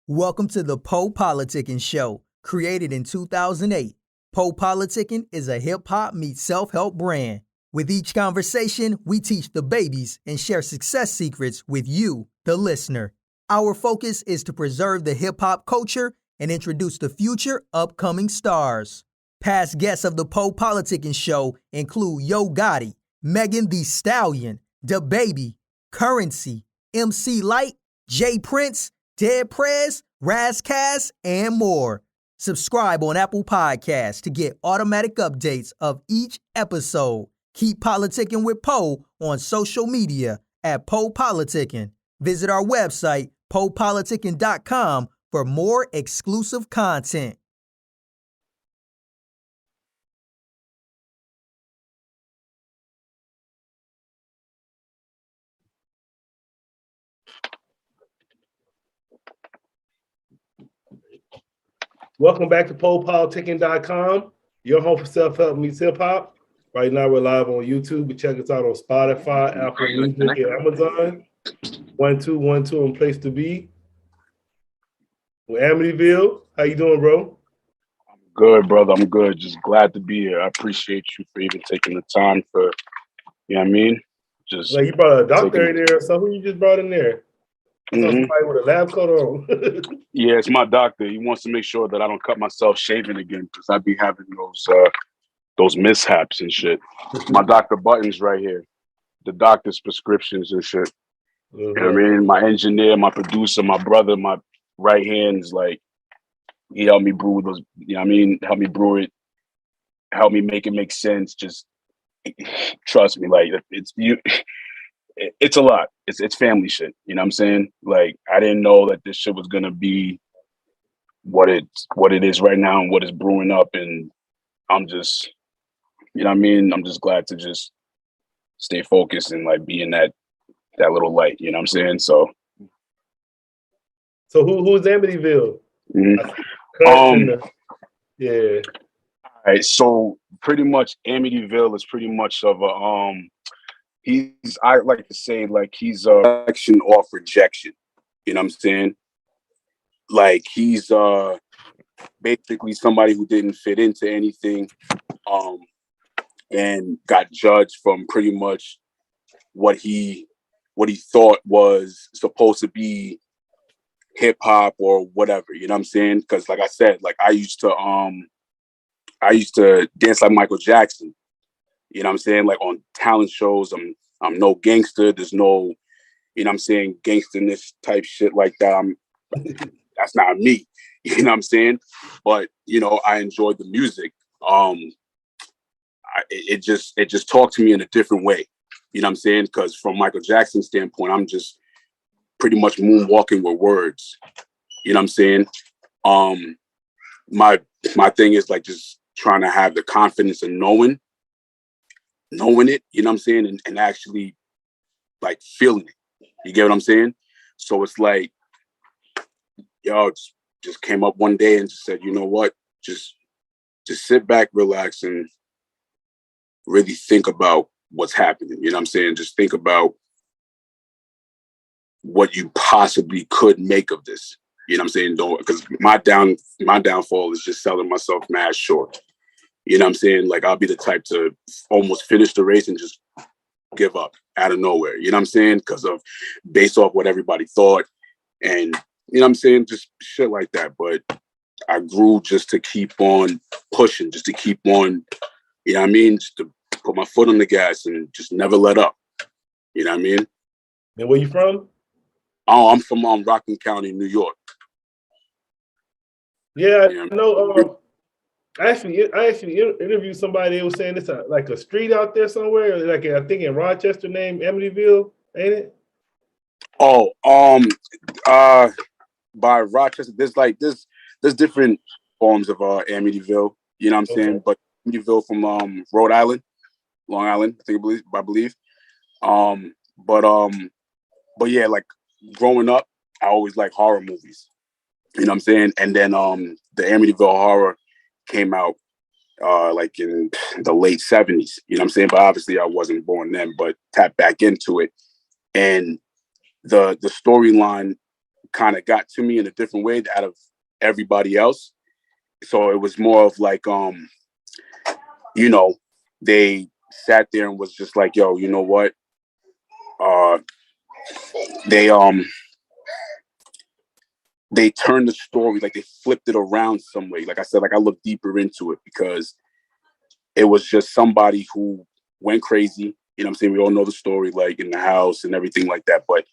Welcome to the PoPolitickin show. Created in 2008, PoPolitickin is a hip-hop meets self-help brand. With each conversation, we teach the babies and share success secrets with you, the listener. Our focus is to preserve the hip-hop culture and introduce the future upcoming stars. Past guests of the PoPolitickin show include Yo Gotti, Megan Thee Stallion, DaBaby, Currency, MC Light, Jay Prince, Dead Prez, Razcast, and more. Subscribe on Apple Podcasts to get automatic updates of each episode. Keep politicking with Po on social media at PoPolitickin. Visit our website, PoPolitickin.com, for more exclusive content. Welcome back to PoPolitickin.com, your home for self-help meets hip-hop. Right now, we're live on YouTube. But check us out on Spotify, Apple Music, and Amazon. 1212 and place to be. With Amityvill. How you doing, bro? I'm good, brother. I'm good. Just glad to be here. I appreciate you for even taking the time for, you know what I mean? Just like you brought a doctor in there, so who you just brought in there? Mm-hmm. Somebody with a lab coat on. Yeah, it's my doctor. He wants to make sure that I don't cut myself shaving again because I'd be having those mishaps and shit. My Dr. Buttons right here. The doctor's prescriptions and shit. You know what I mean? My engineer, my producer, my brother, my right hand's like, he helped me brew those, you know what I mean? Help me brew it, help me make it make sense. Just trust me, like it's a lot. It's family shit. You know what I'm saying? Like, I didn't know that this shit was gonna be what it is right now and what is brewing up. And I'm just, you know what I mean? I'm just glad to just stay focused and like be in that little light. You know what I'm saying? So who's Amityvill? Mm-hmm. Yeah. All right. So pretty much Amityvill is pretty much of a I like to say, like, he's a action off rejection. You know what I'm saying? Like, he's basically somebody who didn't fit into anything, and got judged from pretty much what he thought was supposed to be hip hop or whatever. You know what I'm saying? Because, like I said, like I used to dance like Michael Jackson. You know what I'm saying? Like on talent shows, I'm no gangster. There's no, you know what I'm saying, gangsterness type shit like that. That's not me. You know what I'm saying? But, you know, I enjoyed the music. It just talked to me in a different way. You know what I'm saying? Because from Michael Jackson's standpoint, I'm just pretty much moonwalking with words. You know what I'm saying? My thing is like just trying to have the confidence of knowing it, you know what I'm saying, and actually like feeling it. You get what I'm saying? So it's like, y'all just came up one day and just said, you know what, just sit back, relax, and really think about what's happening. You know what I'm saying? Just think about what you possibly could make of this. You know what I'm saying? Don't, because my downfall is just selling myself mad short. You know what I'm saying? Like, I'll be the type to almost finish the race and just give up out of nowhere. You know what I'm saying? Based off what everybody thought. And, you know what I'm saying? Just shit like that. But I grew just to keep on pushing, just to keep on, you know what I mean? Just to put my foot on the gas and just never let up. You know what I mean? And where you from? Oh, I'm from Rockland County, New York. Yeah, you know, I actually interviewed somebody that was saying it's like a street out there somewhere, like I think in Rochester, named Amityville, ain't it? Oh, by Rochester, there's different forms of Amityville. You know what I'm saying? But Amityville from Rhode Island, Long Island, I believe. But yeah, like growing up, I always liked horror movies. You know what I'm saying? And then the Amityville horror came out like in the late 70s. You know what I'm saying? But obviously I wasn't born then, but tapped back into it. And the storyline kind of got to me in a different way out of everybody else. So it was more of like, you know, they sat there and was just like, yo, you know what? They turned the story, like they flipped it around some way. Like I said, like I looked deeper into it because it was just somebody who went crazy. You know what I'm saying? We all know the story, like in the house and everything like that, but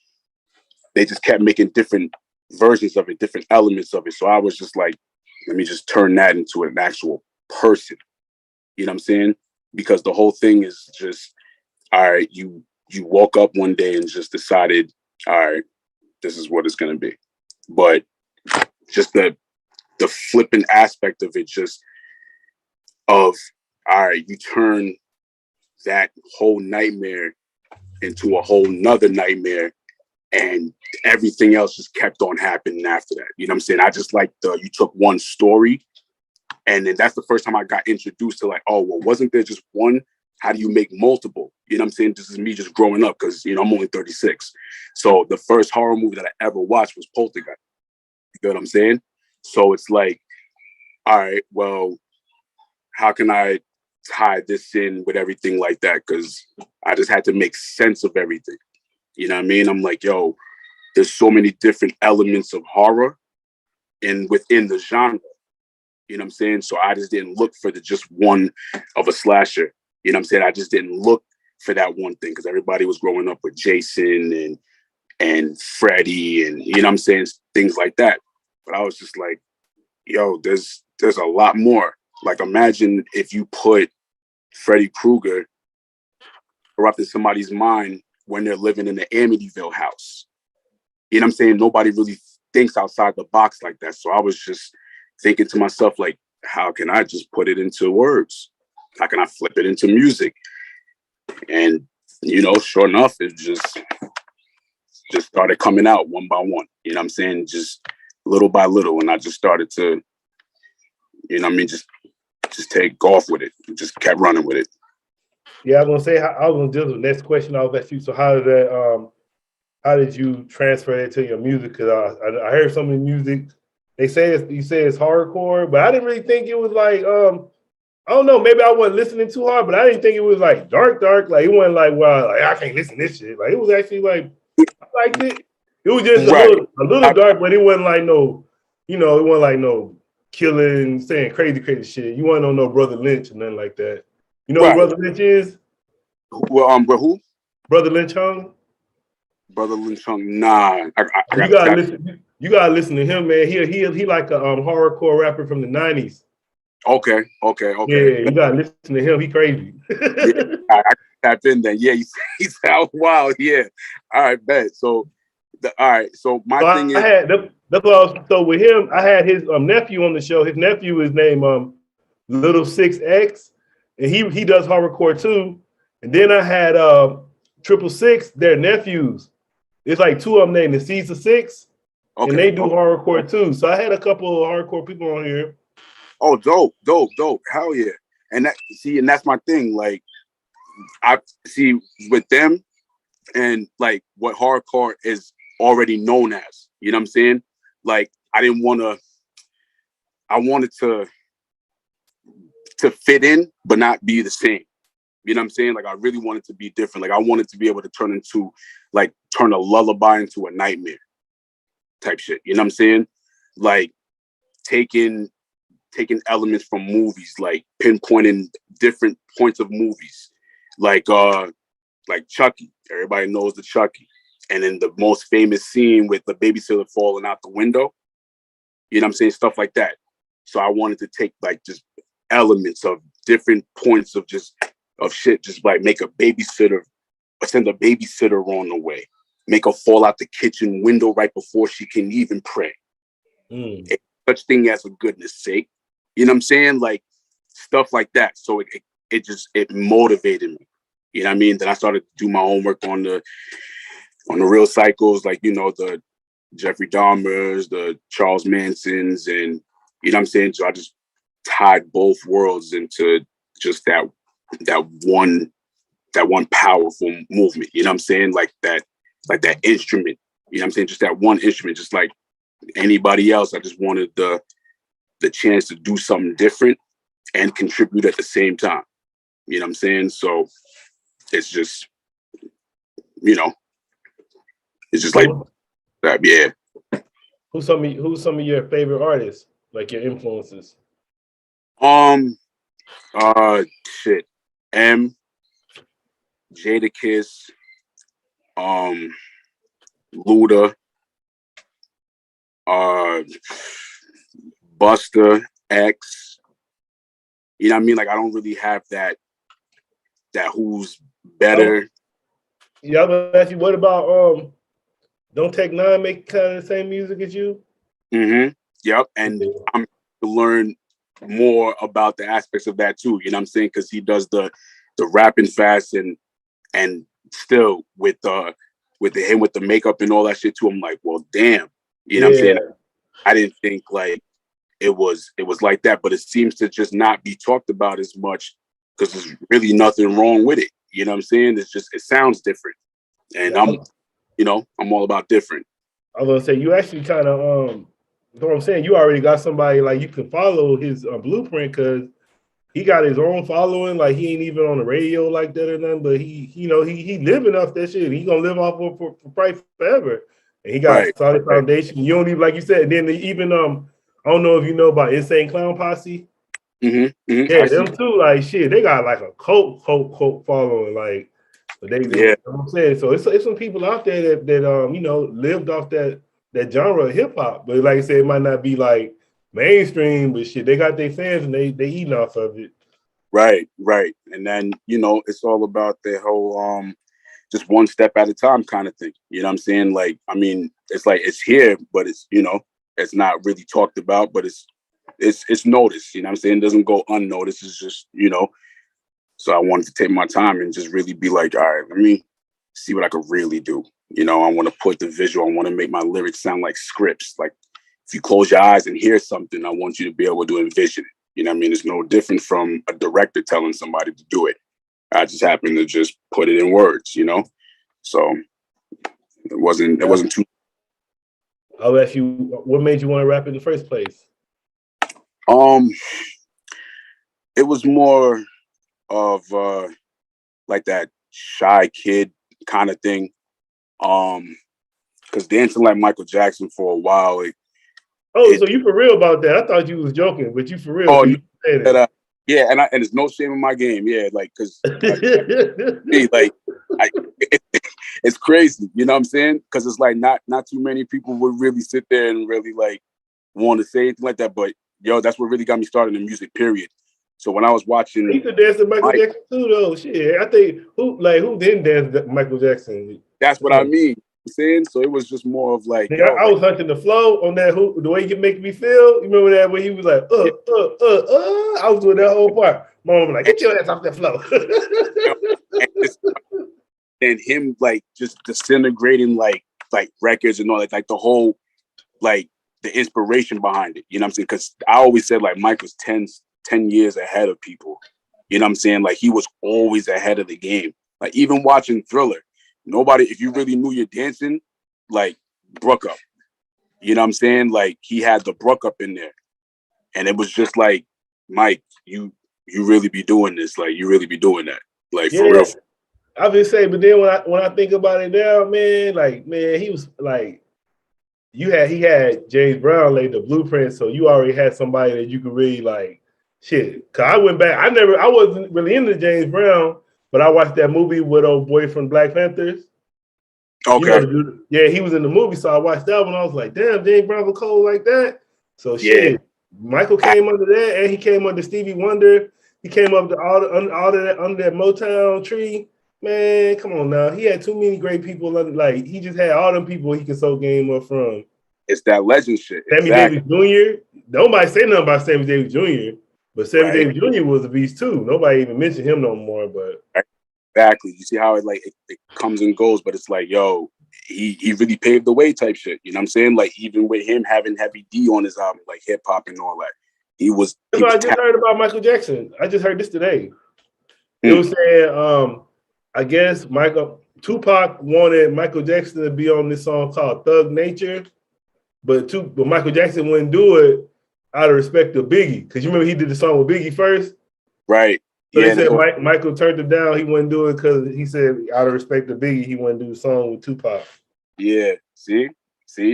they just kept making different versions of it, different elements of it. So I was just like, let me just turn that into an actual person. You know what I'm saying? Because the whole thing is just, all right, you woke up one day and just decided, all right, this is what it's gonna be. But just the flippant aspect of it, just of, all right, you turn that whole nightmare into a whole nother nightmare, and everything else just kept on happening after that. You know what I'm saying? I just like you took one story, and then that's the first time I got introduced to like, oh, well, wasn't there just one? How do you make multiple? You know what I'm saying? This is me just growing up because, you know, I'm only 36. So the first horror movie that I ever watched was Poltergeist. You know what I'm saying? So it's like, all right, well, how can I tie this in with everything like that? Because I just had to make sense of everything. You know what I mean? I'm like, yo, there's so many different elements of horror within the genre. You know what I'm saying? So I just didn't look for the just one of a slasher. You know what I'm saying? I just didn't look for that one thing because everybody was growing up with Jason and Freddy and, you know what I'm saying, things like that. But I was just like, yo, there's a lot more. Like, imagine if you put Freddy Krueger corrupting somebody's mind when they're living in the Amityville house. You know what I'm saying? Nobody really thinks outside the box like that. So I was just thinking to myself, like, how can I just put it into words? How can I flip it into music? And, you know, sure enough, it just started coming out one by one. You know what I'm saying? Just little by little. And I just started to, you know what I mean, just take off with it. Just kept running with it. Yeah, I was gonna say, I was gonna do the next question. I'll ask you. So how did you transfer it to your music? Because I heard some of the music. They say you say it's hardcore, but I didn't really think it was like I don't know. Maybe I wasn't listening too hard, but I didn't think it was like dark. Like it wasn't like, well, like, I can't listen to this shit. Like it was actually like I liked it. It was just a little dark, but it wasn't like no, you know, it wasn't like no killing, saying crazy shit. You wasn't on no Brother Lynch or nothing like that. You know who Brother Lynch is? Well, but who? Brother Lynch Hung? Brother Lynch Hung? Nah. You gotta listen to him, man. He like a horrorcore rapper from the 90s. Okay. Yeah, you gotta listen to him. He crazy. Yeah, I tap in then. Yeah, he sounds wild. Yeah. All right, bet. So my thing is that's what so with him, I had his nephew on the show. His nephew is named Little 6X, and he does horrorcore too. And then I had 666, their nephews. It's like two of them named the Caesar Six, and they do horrorcore too. So I had a couple of hardcore people on here. Oh, dope. Hell yeah. And that's my thing. Like, I see with them and like what hardcore is already known as, you know what I'm saying? Like, I wanted to fit in, but not be the same. You know what I'm saying? Like, I really wanted to be different. Like, I wanted to be able to turn a lullaby into a nightmare type shit. You know what I'm saying? Like, taking elements from movies, like pinpointing different points of movies, like Chucky. Everybody knows the Chucky, and then the most famous scene with the babysitter falling out the window. You know what I'm saying? Stuff like that. So I wanted to take like just elements of different points of shit, just like make send a babysitter on the way, make her fall out the kitchen window right before she can even pray. Such thing as a goodness sake. You know what I'm saying? Like stuff like that. So it motivated me. You know what I mean? Then I started to do my homework on the real cycles, like, you know, the Jeffrey Dahmers, the Charles Mansons, and you know what I'm saying? So I just tied both worlds into just that one powerful movement. You know what I'm saying? Like that instrument You know what I'm saying? Just that one instrument, just like anybody else. I just wanted the chance to do something different and contribute at the same time. You know what I'm saying? So it's just, you know, it's just like that. Yeah. Who's some of your favorite artists, like your influences? Shit. Jadakiss, Luda, Buster, X. You know what I mean? Like I don't really have that who's better. Yeah, I was gonna ask you, what about Don't Take Nine make kind of the same music as you? Mm-hmm. Yep. And I'm to learn more about the aspects of that too. You know what I'm saying? Because he does the rapping fast and still with him with the makeup and all that shit too. I'm like, well, damn. You know what I'm saying? I didn't think like it was like that, but it seems to just not be talked about as much because there's really nothing wrong with it. You know what I'm saying? It's just it sounds different, and I'm all about different. I was gonna say you actually kind of you know what I'm saying? You already got somebody like you can follow his blueprint because he got his own following. Like he ain't even on the radio like that or nothing, but he living off that shit. He gonna live off of for probably forever. And he got a solid foundation. You don't even like you said. And then even I don't know if you know about Insane Clown Posse. Mm-hmm. Mm-hmm. Yeah, them too. Like shit, they got like a cult following. Like, but you know what I'm saying. So it's some people out there that lived off that genre of hip hop. But like I said, it might not be like mainstream, but shit, they got their fans and they eating off of it. Right. And then it's all about the whole just one step at a time kind of thing. You know what I'm saying? Like, I mean, it's like it's here, but it's it's not really talked about, but it's noticed. You know what I'm saying? It doesn't go unnoticed. It's just So I wanted to take my time and just really be like, all right, let me see what I could really do. I want to put the visual. I want to make my lyrics sound like scripts. Like if you close your eyes and hear something, I want you to be able to envision it. You know what I mean? It's no different from a director telling somebody to do it. I just happened to just put it in words, So it wasn't too. I'll ask you, what made you want to rap in the first place? It was more of like that shy kid kind of thing. Because dancing like Michael Jackson for a while. So you for real about that? I thought you was joking, but you for real. Oh, yeah, and there's no shame in my game. Yeah, like because it's crazy. You know what I'm saying? Because it's like not too many people would really sit there and really like want to say anything like that. But that's what really got me started in music. Period. So when I was watching, he could dance to Michael Jackson too, though. Shit, I think who didn't dance to Michael Jackson? That's what I mean. Saying so, it was just more of like, I was hunting the flow on that. The way you make me feel. You remember that when he was like, I was doing that whole part. My mom was like, get your ass off that flow. And him like just disintegrating like records and all that, like the whole like the inspiration behind it. You know what I'm saying? Because I always said like Mike was 10 years ahead of people. You know what I'm saying? Like he was always ahead of the game. Like even watching Thriller. Nobody, if you really knew you're dancing, like Brook Up. You know what I'm saying? Like he had the Brook Up in there. And it was just like, Mike, you really be doing this. Like you really be doing that. Like for real. I've been saying, but then when I think about it now, man, he was like, he had James Brown laid the blueprint, so you already had somebody that you could really like shit. Cause I went back, I wasn't really into James Brown. But I watched that movie with old boy from Black Panthers. Okay. He was in the movie, so I watched that one. I was like, damn, James Brown was cold like that. So shit, Michael came under that, and he came under Stevie Wonder. He came up to all of that under that Motown tree. Man, come on now. He had too many great people. Like he just had all them people he could soak game up from. It's that legend shit. Sammy Davis Jr. Nobody say nothing about Sammy Davis Jr. But Sammy Davis Jr. was a beast too. Nobody even mentioned him no more. But exactly, you see how it comes and goes, but it's like, yo, he really paved the way type shit. You know what I'm saying? Like even with him having Heavy D on his album, like hip hop and all that, I just heard about Michael Jackson. I just heard this today. It was saying, I guess Michael Tupac wanted Michael Jackson to be on this song called Thug Nature, but Michael Jackson wouldn't do it out of respect to Biggie. Because you remember he did the song with Biggie first? Right. So they said Michael turned it down. He wouldn't do it because he said out of respect to Biggie, he wouldn't do the song with Tupac. Yeah. See,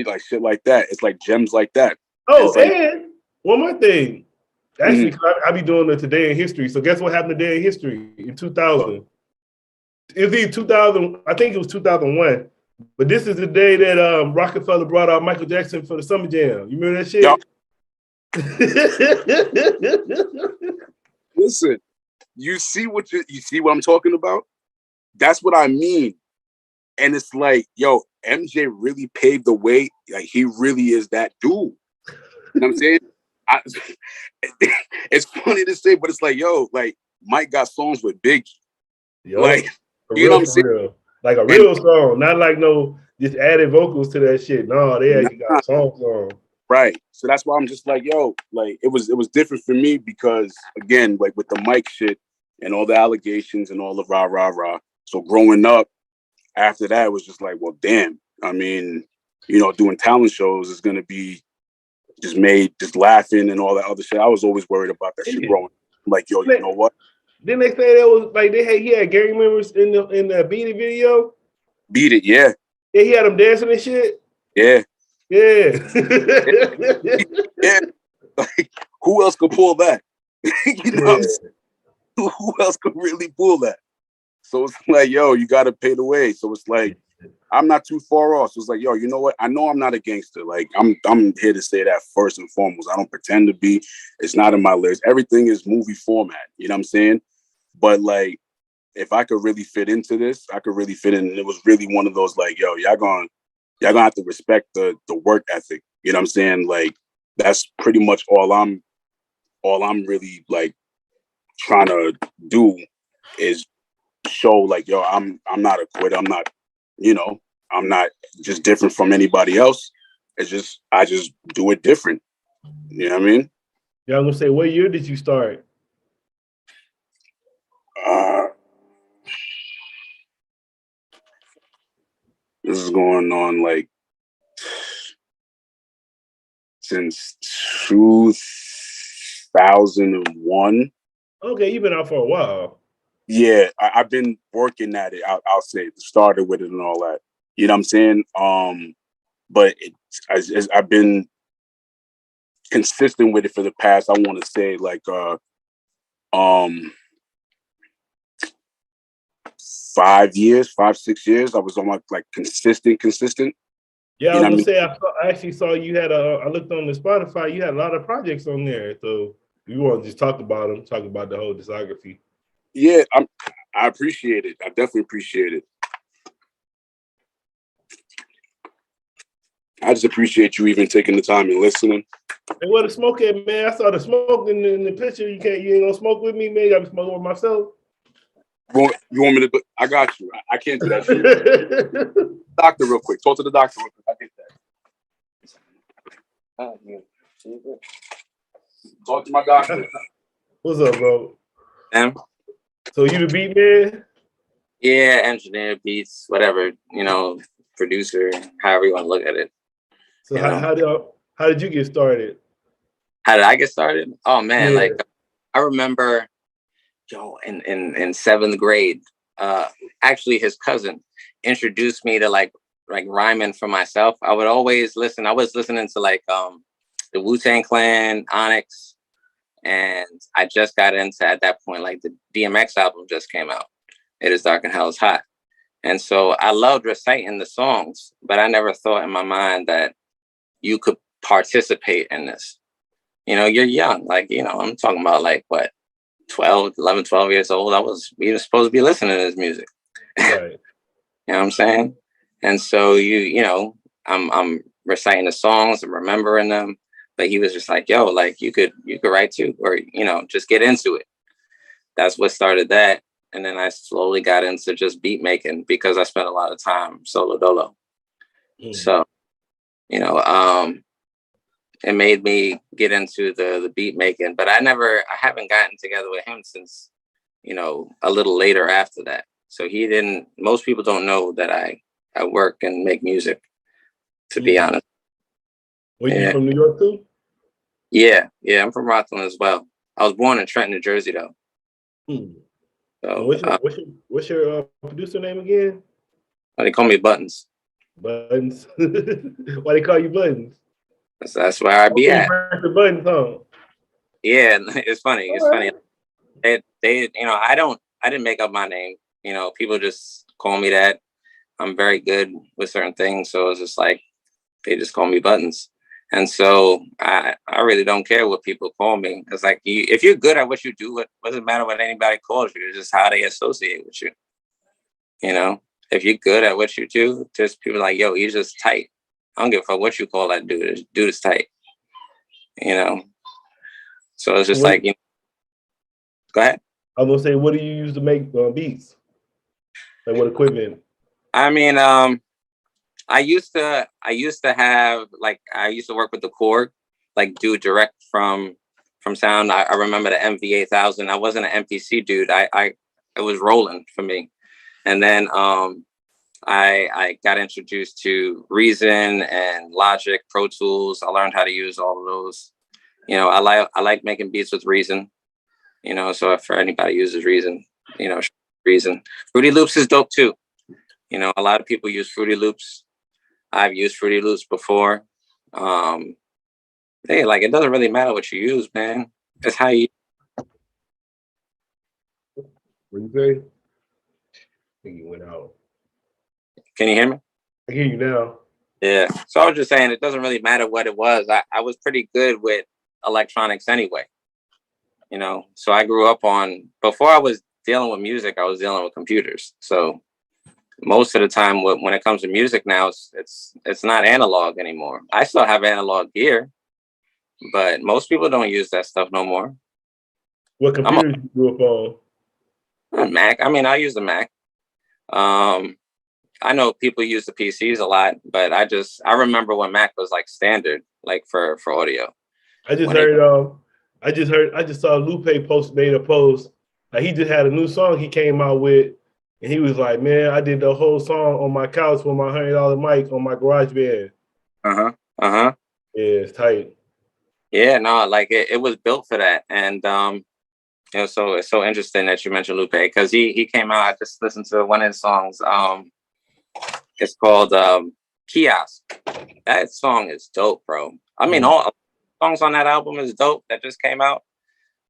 like shit like that. It's like gems like that. Oh, and one more thing. Actually, I be doing it today in history. So guess what happened today in history in 2000? It was either 2000, I think it was 2001. But this is the day that Rockefeller brought out Michael Jackson for the Summer Jam. You remember that shit? Yep. Listen, you see what I'm talking about? That's what I mean. And it's like, yo, MJ really paved the way. Like, he really is that dude. You know what I'm saying? It's funny to say, but it's like, yo, like, Mike got songs with Biggie. Yo, like, you know what I'm saying? Real. Like a real song, not like no just added vocals to that shit. No, they actually got songs on. Right. So that's why I'm just like, yo, like it was different for me because again, like with the Mike shit and all the allegations and all the rah. So growing up after that, it was just like, well, damn. I mean, you know, doing talent shows is gonna be just laughing and all that other shit. I was always worried about that shit growing up. Like, yo, you know what? Didn't they say that was like he had gang members in the Beat It video? Beat It, yeah. Yeah, he had them dancing and shit. Yeah. Yeah. Yeah. Like, who else could pull that? You know what I'm saying? Who else could really pull that? So it's like, yo, you got to pay the way. So it's like, I'm not too far off. So it's like, yo, you know what? I know I'm not a gangster. Like, I'm here to say that first and foremost. I don't pretend to be. It's not in my lyrics. Everything is movie format. You know what I'm saying? But like, if I could really fit into this, I could really fit in. And it was really one of those like, yo, y'all gonna have to respect the work ethic. You know what I'm saying? Like, that's pretty much all I'm really like trying to do is show like, yo, I'm not a quitter. I'm not, you know, I'm not just different from anybody else. It's just, I just do it different. You know what I mean? Yeah, I'm gonna say, what year did you start? This is going on like since 2001. Okay, you've been out for a while. Yeah, I've been working at it. I'll say started with it and all that. You know what I'm saying? But I've been consistent with it for the past. I want to say like 5 years, 5-6 years. I was on like consistent. Yeah, I was gonna say I actually saw you had I looked on the Spotify. You had a lot of projects on there. So you want to just talk about them? Talk about the whole discography. Yeah, I appreciate it. I definitely appreciate it. I just appreciate you even taking the time and listening. Hey, where the smoke at, man? I saw the smoke in the picture. You ain't gonna smoke with me, man. You gotta be smoking with myself. You want me to? I got you. I can't do that shit. Doctor, real quick. Talk to the doctor real quick. I get that. Talk to my doctor. What's up, bro? So you the beat man? Yeah, engineer, beats, whatever, you know, producer, however you want to look at it. So how did you get started? How did I get started? Oh man, like I remember, in 7th grade, actually his cousin introduced me to like rhyming for myself. I would always listen. I was listening to like the Wu-Tang Clan, Onyx, and I just got into at that point like the DMX album just came out. It Is Dark and Hell Is Hot. And so I loved reciting the songs, but I never thought in my mind that you could participate in this. You know, you're young. Like, you know, I'm talking about like, what, 12 years old. I was even supposed to be listening to this music. Right. You know what I'm saying? And so you know, I'm reciting the songs and remembering them. But he was just like, yo, like you could write too, or, you know, just get into it. That's what started that. And then I slowly got into just beat making because I spent a lot of time solo dolo. So, you know, it made me get into the beat making, but I haven't gotten together with him since, you know, a little later after that. So he didn't. Most people don't know that I work and make music. To be honest. Were you from New York too? Yeah, I'm from Rockland as well. I was born in Trenton, New Jersey, though. So what's your producer name again? They call me Buttons. Buttons. Why they call you Buttons? That's where I be at. The Buttons, huh? Yeah, it's funny. It's funny. They, I didn't make up my name. People just call me that. I'm very good with certain things, so it's just like they just call me Buttons. And so I really don't care what people call me. It's like if you're good at what you do, it doesn't matter what anybody calls you. It's just how they associate with you. If you're good at what you do, just people like, yo, he's just tight. I don't give a fuck what you call that dude. This dude is tight. So it's just go ahead. I was gonna say, what do you use to make beats? Like what equipment? I mean, I used to have I used to work with the Korg, do direct from sound. I remember the MV8000. I wasn't an MPC dude. It was rolling for me. And then I got introduced to Reason and Logic, Pro Tools. I learned how to use all of those. I like making beats with Reason. So if anybody uses Reason, Reason. Fruity Loops is dope too. A lot of people use Fruity Loops. I've used Fruity Loops before. It doesn't really matter what you use, man. It's how you. What you say? I think you went out. Can you hear me? I hear you now. Yeah. So I was just saying, it doesn't really matter what it was. I was pretty good with electronics anyway. So I grew up before I was dealing with music, I was dealing with computers. So most of the time when it comes to music now, it's not analog anymore. I still have analog gear, but most people don't use that stuff no more. What computers you grew up on? A Mac. I mean, I use the Mac. I know people use the PCs a lot, but I remember when Mac was standard, for audio. I just saw Lupe made a post. He just had a new song he came out with, and he was like, "Man, I did the whole song on my couch with my $100 mic on my GarageBand." Yeah, it's tight. Yeah, no, it was built for that, and so it's so interesting that you mentioned Lupe because he came out. I just listened to one of his songs. It's called Kiosk. That song is dope, bro. I mean, all songs on that album is dope that just came out.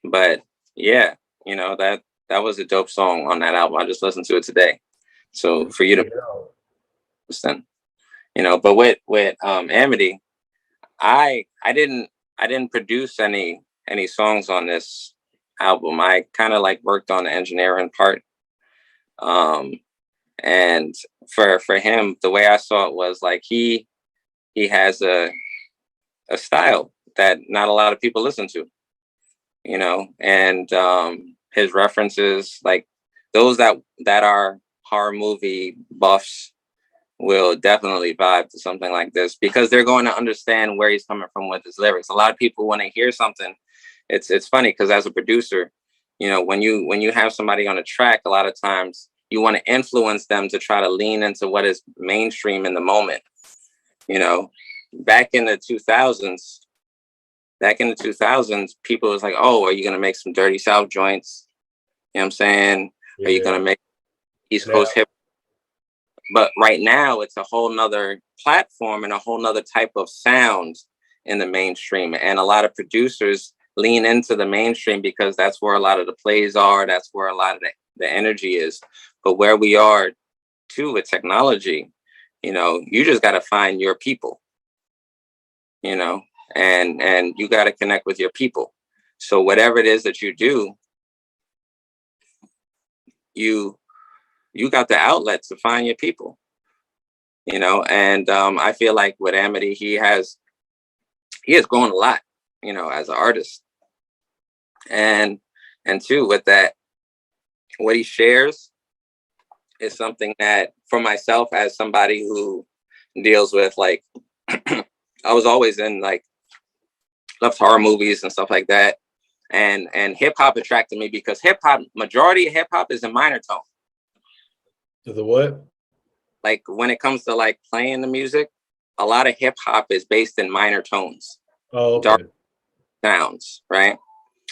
But yeah, that was a dope song on that album. I just listened to it today. So for you to listen, but with Amity, I didn't produce any songs on this album. I kind of worked on the engineering part. And for him, the way I saw it was he has a style that not a lot of people listen to, and his references, those that are horror movie buffs will definitely vibe to something like this because they're going to understand where he's coming from with his lyrics. A lot of people, when they hear something, it's funny because as a producer, when you have somebody on a track, a lot of times you want to influence them to try to lean into what is mainstream in the moment. Back in the 2000s, people was like, "Oh, are you going to make some Dirty South joints?" You know what I'm saying? Yeah. Are you going to make East Coast hip? But right now it's a whole nother platform and a whole nother type of sound in the mainstream. And a lot of producers lean into the mainstream because that's where a lot of the plays are. That's where a lot of the energy is. But where we are too with technology, you just got to find your people, and you got to connect with your people. So whatever it is that you do, you got the outlet to find your people, and I feel like with Amity, he has grown a lot, as an artist. And too, with that, what he shares is something that for myself as somebody who deals with I was always in loved horror movies and stuff like that. And hip hop attracted me because majority of hip hop is in minor tone. The what? Like when it comes to like playing the music, a lot of hip hop is based in minor tones, Oh, okay. dark sounds, right?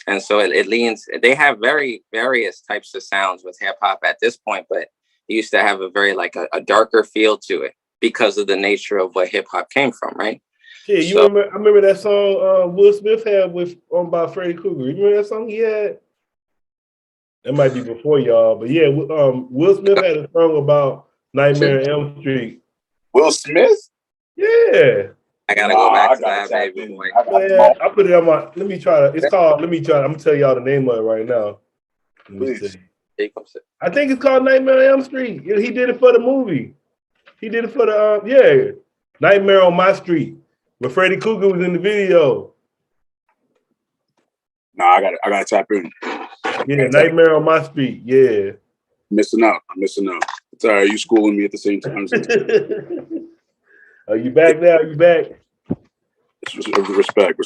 And so it leans. They have very various types of sounds with hip hop at this point, but it used to have a very like a darker feel to it because of the nature of what hip hop came from, right? Yeah, you remember? I remember that song Will Smith had with by Freddy Krueger. You remember that song he had? That might be before y'all, but yeah, Will Smith had a song about Nightmare on Elm Street. Will Smith? Yeah. I gotta go back to that, baby boy. I put it on my. Let me try to. It's called. Let me try. I'm gonna tell y'all the name of it right now. Let me see. I think it's called Nightmare on Elm Street. He did it for the movie. He did it for the Nightmare on My Street. But Freddy Krueger was in the video. Nah, I gotta tap in. Yeah, Nightmare on My Street. Yeah. I'm missing out. It's all right. You schooling me at the same time. Are you back now? Are you back? Respect.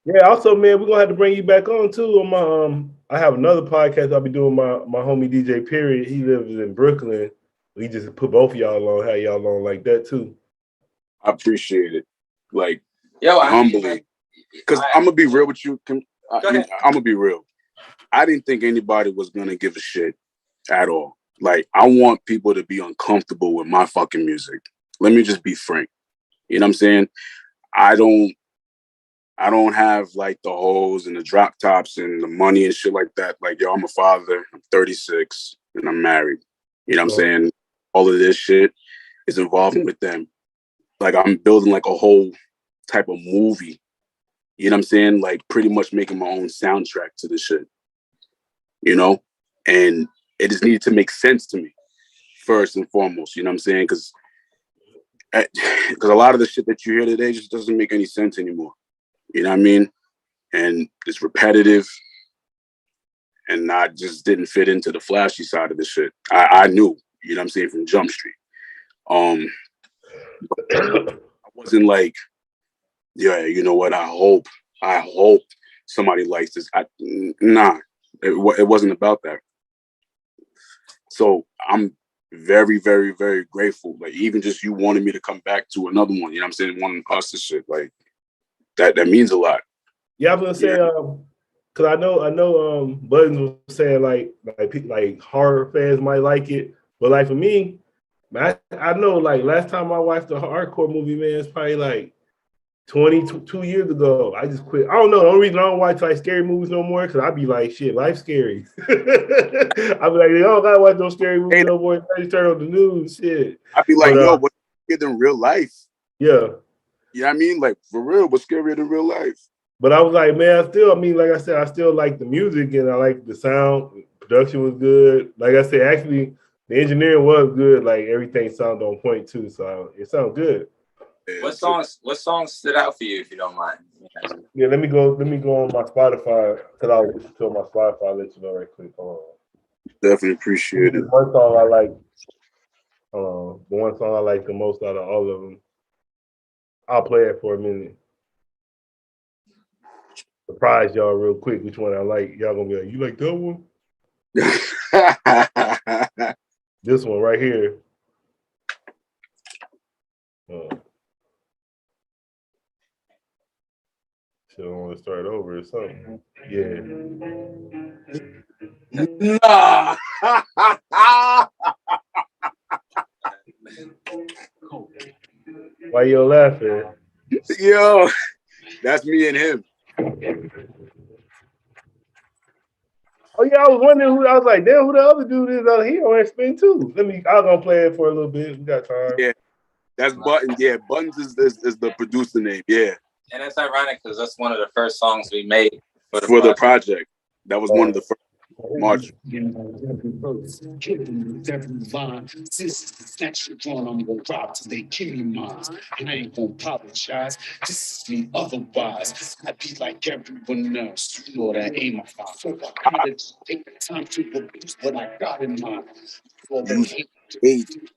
Yeah. Also, man, we're gonna have to bring you back on too. On my I have another podcast I'll be doing. My homie DJ Period. He lives in Brooklyn. We just put both of y'all on. Have y'all on like that too. I appreciate it. Like, humbly, because I'm gonna be real with you. I'm gonna be real. I didn't think anybody was gonna give a shit at all. Like, I want people to be uncomfortable with my fucking music. Let me just be frank. You know what I'm saying? I don't have like the hoes and the drop tops and the money and shit like that. Like, yo, I'm a father. I'm 36 and I'm married. You know what I'm saying? All of this shit is involving with them. Like, I'm building like a whole type of movie. You know what I'm saying? Like, pretty much making my own soundtrack to this shit. You know? And it just needed to make sense to me first and foremost. You know what I'm saying? Because a lot of the shit that you hear today just doesn't make any sense anymore. You know what I mean? And it's repetitive. And I just didn't fit into the flashy side of the shit. I knew, you know what I'm saying, from Jump Street. But I wasn't like, yeah, you know what? I hope somebody likes this. Nah, it wasn't about that. So I'm very, very, very grateful. Like, even just you wanted me to come back to another one, you know what I'm saying? Wanting us to shit, like, that means a lot. Yeah, I was gonna say, because I know Buttons was saying like horror fans might like it, but like for me, man, I know like last time I watched a hardcore movie, man, it's probably like 22 years ago. I just quit. I don't know. The only reason I don't watch like scary movies no more because I'd be like, shit, life's scary. I'd be like, I don't gotta watch those scary movies no more. I just turn on the news, shit. I'd be like, yo, what's scarier than real life? Yeah. You know what I mean? Like, for real, what's scarier than real life? But I was like, man, like I said, I still like the music and I like the sound. Production was good. Like I said, actually, the engineering was good. Like everything sounded on point too, so it sounded good. What songs stood out for you, if you don't mind? Yeah, let me go on my Spotify because I'll listen to my Spotify. I'll let you know right quick. Hold on. Definitely appreciate it. One song I like. The one song I like the most out of all of them. I'll play it for a minute. Surprise y'all real quick which one I like. Y'all gonna be like, you like that one? This one right here. Should I want to start over or something? Yeah. Nah. Why you laughing? Yo, that's me and him. Oh yeah, I was wondering who. I was like, damn, who the other dude is out here on Spin too? I'm gonna play it for a little bit. We got time. Yeah, that's Buttons. Yeah, Buttons is the producer name. Yeah, and it's ironic because that's one of the first songs we made for the project. That was one of the first. March. I'm gonna drop till they kill you, mines. I ain't gonna apologize. This is me otherwise. I be like everyone else. You know that ain't my fault. So I gotta take the time to produce what I got in mind.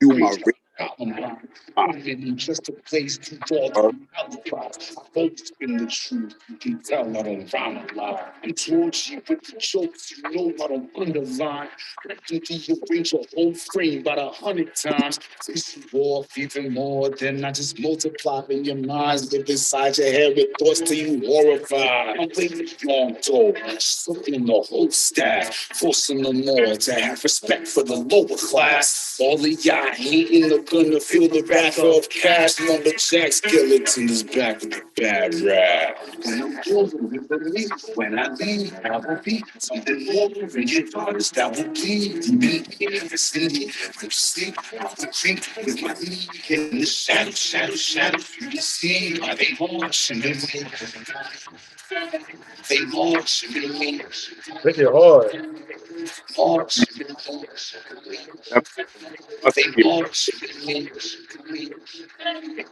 You my I'm just a place to draw the alibis. I've always been the truth. You can tell I don't rhyme a lot. I'm towards you with the jokes, you know I don't underline. I can rearrange your whole frame about 100 times. Piss you off even more than I just multiply in your minds. Live inside your head with thoughts till you horrified. I'm waiting long tall, sucking the whole staff, forcing them all to have respect for the lower class. All of y'all hating are gonna feel the wrath of cash. Lumberjack skeletons back with the bad rap. And I'm over with the leaf. When I leave, I will be something more than your daughters that will bleed. Me in the city, from sleep off the creek with my knee in the shadow, shadow, shadow. You can see why they marching in me. They marching in me. Make it hard. Marching in me. They march. They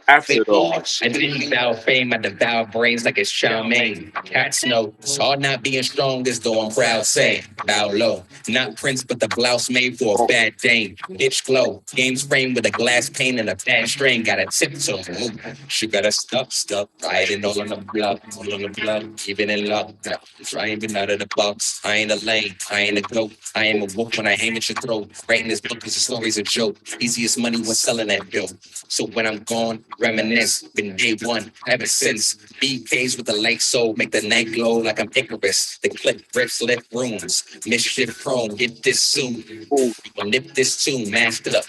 After though, march. I didn't devour fame, I devour brains like it's chow mein. Cats know it's hard not being strong as though I'm proud saying. Bow low, not Prince, but the blouse made for a bad dame. Bitch glow, games framed with a glass pane and a bad string. Got a tiptoe. She got a stuck, riding all on the block, even in luck. Trying been out of the box. I ain't a lane, I ain't a goat. I am a wolf when I aim at your throat. Writing this book is a story's a joke. Easiest money when selling that dope. So when I'm gone, reminisce. Been day one ever since. BKs with the light soul make the night glow like I'm Icarus. The clip rips lit rooms. Mischief prone, get this soon. oh, You gon' nip this tune, masked up.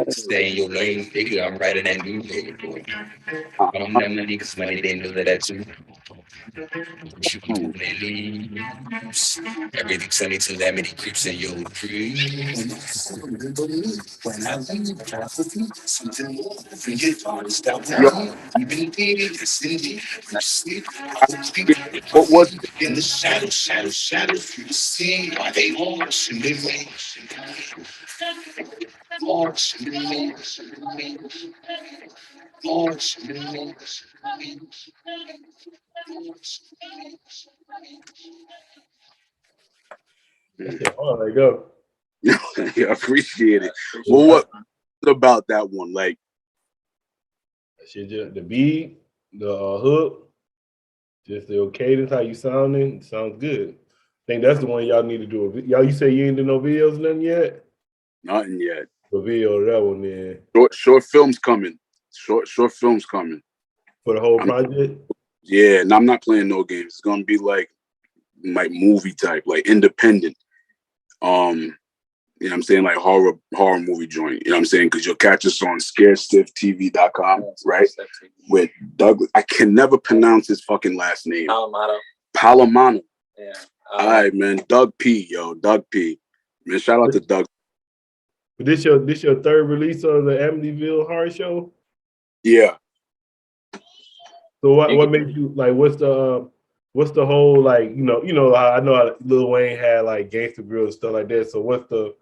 Stay in your lane, nigga. I'm writing that new nigga. But I'm not money cause money they know that that's you. You can lose. Everything sunny till that many creeps in your dreams. When I leave, I forget something more than your daughters that yo, will even yes, indeed. When you sleep, I will sleep with my what was feet in the shadow, shadow, shadow. You see why they march and they rage. March and they rage. March and they rage. Make it hard. Like go. yeah, I appreciate it. Well, what about that one? Like, Shit, just the beat, the hook, just the cadence, how you sounding, sounds good. I think that's the one y'all need to do. Y'all, you say you ain't did no videos, nothing yet? nothing yet. The video of that one, man. Short films coming. Short films coming. For the whole project? Yeah, and I'm not playing no games. It's gonna be like movie type, like independent. You know what I'm saying? Like horror movie joint. You know what I'm saying? Because you'll catch us on scarestiftv.com, right? With Doug. I can never pronounce his fucking last name. Palomano. Yeah. All right, man. Doug P, yo. Doug P. Man, shout out to Doug. This your third release of the Amityville horror show? Yeah. So what made you like? What's the whole like? You know, I know Lil Wayne had like Gangsta Grill and stuff like that. So what's the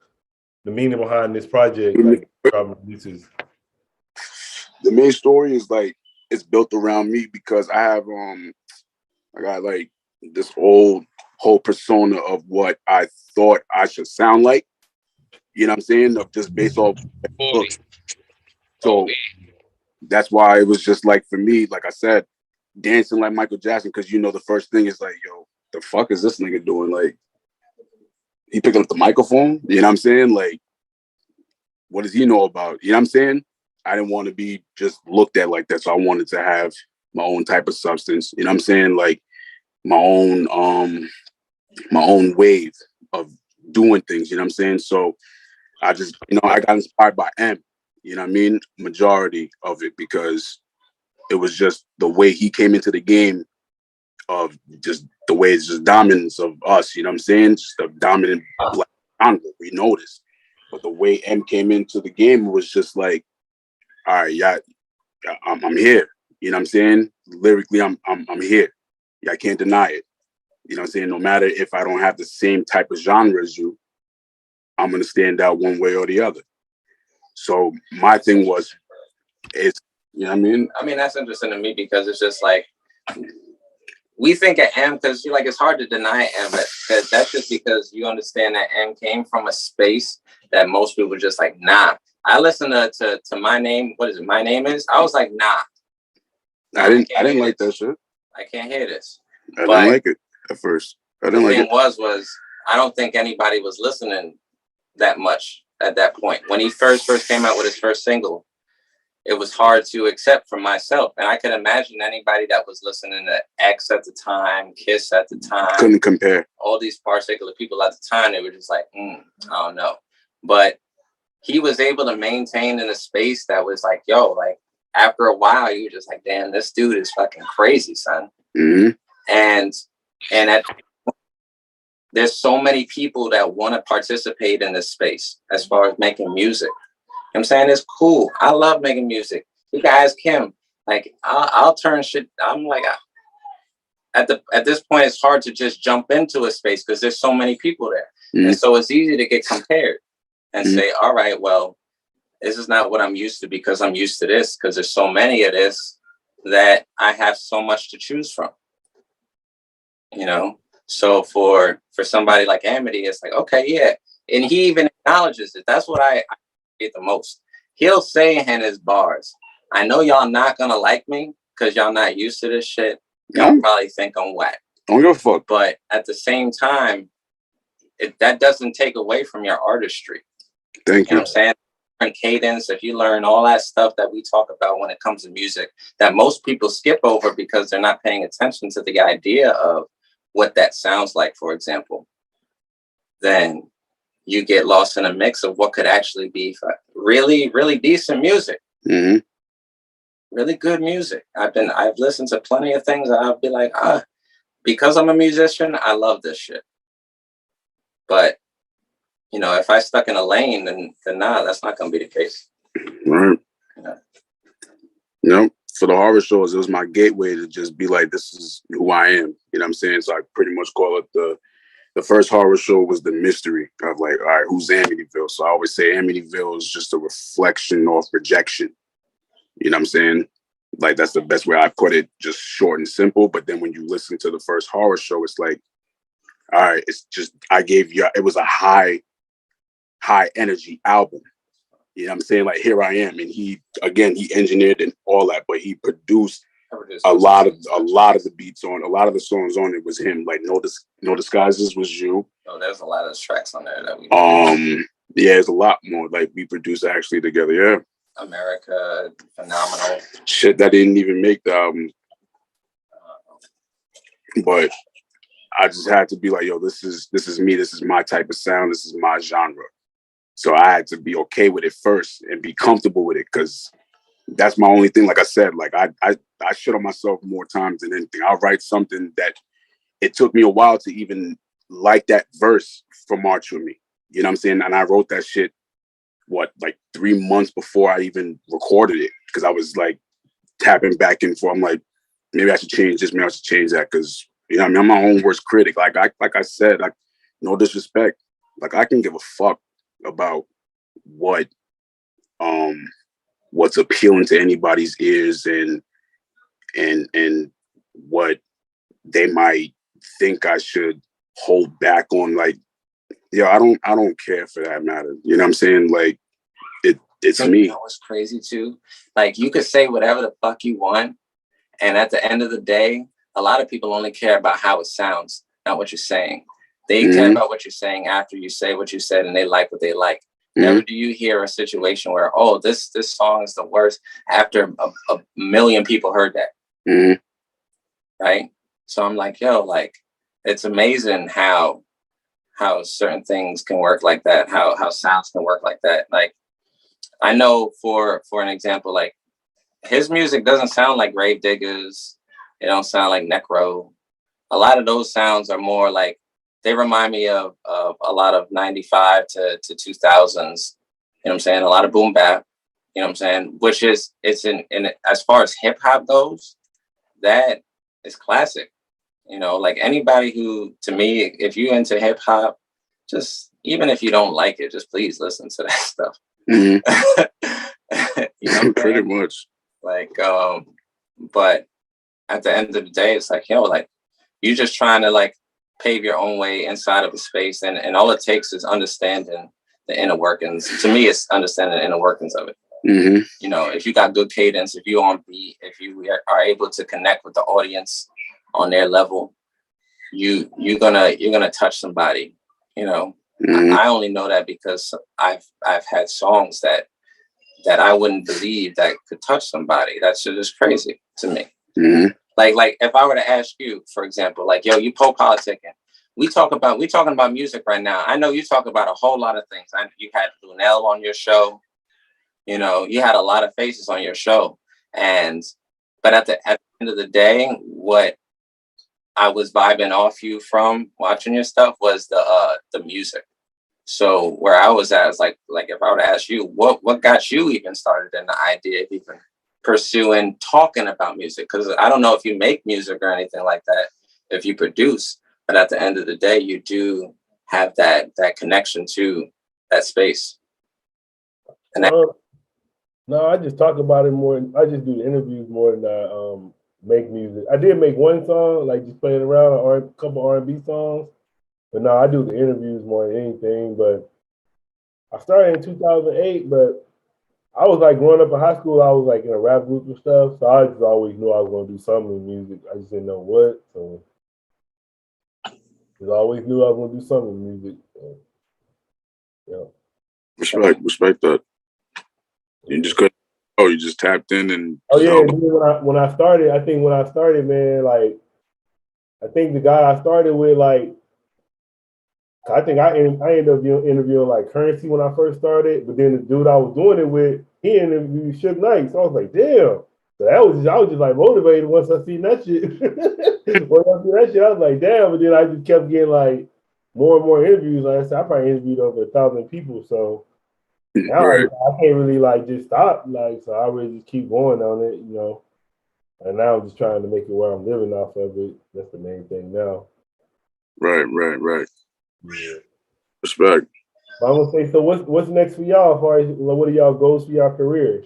meaning behind this project? Like releases. The main story is like it's built around me because I got like this whole persona of what I thought I should sound like. You know what I'm saying? Of just based off looks. So that's why it was just like for me, like I said, dancing like Michael Jackson, because you know the first thing is like, yo, the fuck is this nigga doing? Like, he picking up the microphone, you know what I'm saying? Like, what does he know about? You know what I'm saying? I didn't want to be just looked at like that, so I wanted to have my own type of substance. You know what I'm saying? Like my own wave of doing things. You know what I'm saying? So I just, I got inspired by M. You know what I mean? Majority of it because it was just the way he came into the game of just the way it's just dominance of us. You know what I'm saying? Just the dominant black genre. We noticed. But the way M came into the game was just like, all right, yeah, I'm here. You know what I'm saying? Lyrically, I'm here. Yeah, I can't deny it. You know what I'm saying? No matter if I don't have the same type of genre as you, I'm gonna stand out one way or the other. So my thing was, you know what I mean? I mean, that's interesting to me because it's just like we think of M because it's hard to deny M, but that's just because you understand that M came from a space that most people just like, nah, I listened to My Name. What is it? My Name Is. I was like, nah. I didn't like that shit. I can't hear this. I didn't like it at first. I didn't like it. The thing was I don't think anybody was listening that much at that point. When he first came out with his first single, it was hard to accept for myself. And I could imagine anybody that was listening to X at the time, Kiss at the time. Couldn't compare. All these particular people at the time, they were just like, I don't know. But he was able to maintain in a space that was like, yo, like after a while, you were just like, damn, this dude is fucking crazy, son. Mm-hmm. And there's so many people that want to participate in this space as far as making music. I'm saying it's cool. I love making music. You can ask him. Like I'll turn shit. I'm like, at this point, it's hard to just jump into a space because there's so many people there, and so it's easy to get compared and say, all right, well, this is not what I'm used to because I'm used to this because there's so many of this that I have so much to choose from. You know, so for somebody like Amity, it's like, okay, yeah, and he even acknowledges it. That's what I get the most. He'll say in his bars, I know y'all not gonna like me because y'all not used to this shit. Y'all probably think I'm whack. Don't give a fuck. But at the same time, that doesn't take away from your artistry. Thank you. You know what I'm saying? And cadence, if you learn all that stuff that we talk about when it comes to music, that most people skip over because they're not paying attention to the idea of what that sounds like, for example, then you get lost in a mix of what could actually be really, really decent music. Mm-hmm. Really good music. I've listened to plenty of things that I'll be like, because I'm a musician, I love this shit. But, you know, if I stuck in a lane, then nah, that's not going to be the case. Right. You know? For the horror shows, it was my gateway to just be like, this is who I am. You know what I'm saying? So I pretty much call it the first horror show was the mystery of like, all right, who's Amityville? So I always say Amityville is just a reflection or projection. You know what I'm saying? Like, that's the best way I put it, just short and simple. But then when you listen to the first horror show, it's like, all right, it's just, it was a high energy album. You know what I'm saying? Like, here I am. And he engineered and all that, but he produced a lot of the beats on, a lot of the songs on it was him. Like, No Disguises was you. Oh, there's a lot of tracks on there that we yeah, there's a lot more like we produced actually together. Yeah. America, phenomenal. Shit that didn't even make the album. But I just had to be like, yo, this is me. This is my type of sound. This is my genre. So I had to be okay with it first and be comfortable with it because that's my only thing. Like I said, like I shit on myself more times than anything. I'll write something that it took me a while to even like that verse from March With Me. You know what I'm saying? And I wrote that shit, like 3 months before I even recorded it because I was like tapping back and forth. I'm like, maybe I should change this. Maybe I should change that because, you know what I mean? I'm my own worst critic. Like I said, no disrespect. Like I can give a fuck about what's appealing to anybody's ears and what they might think I should hold back on. Like, yeah, I don't care for that matter. You know what I'm saying? Like it's me. You know what's crazy too? Like you could say whatever the fuck you want. And at the end of the day, a lot of people only care about how it sounds, not what you're saying. They care about what you're saying after you say what you said and they like what they like. Never do you hear a situation where, oh, this song is the worst after a million people heard that. Right? So I'm like, yo, like, it's amazing how certain things can work like that, how sounds can work like that. Like, I know for an example, like his music doesn't sound like Grave Diggers. It don't sound like Necro. A lot of those sounds are more like, they remind me of a lot of 95 to 2000s, you know what I'm saying? A lot of boom bap, you know what I'm saying? Which is, it's in as far as hip hop goes, that is classic. You know, like anybody who, to me, if you into hip hop, just, even if you don't like it, just please listen to that stuff. You know, pretty much. Like, but at the end of the day, it's like, yo, like, you're just trying to like pave your own way inside of a space. And all it takes is understanding the inner workings. To me, it's understanding the inner workings of it. Mm-hmm. You know, if you got good cadence, if you on beat, if you are able to connect with the audience on their level, you're gonna touch somebody. You know, I only know that because I've had songs that I wouldn't believe that could touch somebody. That shit is crazy to me. Mm-hmm. Like if I were to ask you, for example, like, yo, you PoPolitickin. We talking about music right now. I know you talk about a whole lot of things. You had Lunel on your show. You know, you had a lot of faces on your show. But at the end of the day, what I was vibing off you from watching your stuff was the music. So where I was at is like if I were to ask you, what got you even started in the idea of even pursuing talking about music? Because I don't know if you make music or anything like that, if you produce, but at the end of the day, you do have that connection to that space. And no, I just talk about it more. I just do the interviews more than I make music. I did make one song, like just playing around, or a couple R&B songs. But no, I do the interviews more than anything. But I started in 2008, but I was like growing up in high school, I was like in a rap group and stuff. So I just always knew I was going to do something in music. I just didn't know what. So I always knew I was going to do something in music. So, yeah. Respect that. You just couldn't. Oh, you just tapped in and. Oh yeah, when I started, man, like I think the guy I started with, like, I think I ended up interviewing like Currency when I first started, but then the dude I was doing it with, he interviewed Suge Knight, so I was like, damn. So I was just like motivated once I seen that shit. Once I seen that shit, I was like, damn. But then I just kept getting like more and more interviews. Like I said, I probably interviewed over 1,000 people, so now right. I can't really like just stop. Like, so I really just keep going on it, you know. And now I'm just trying to make it where I'm living off of it. That's the main thing now. Right. Yeah. Respect. But I'm gonna say, so what's next for y'all? As far as what are y'all goals for y'all career?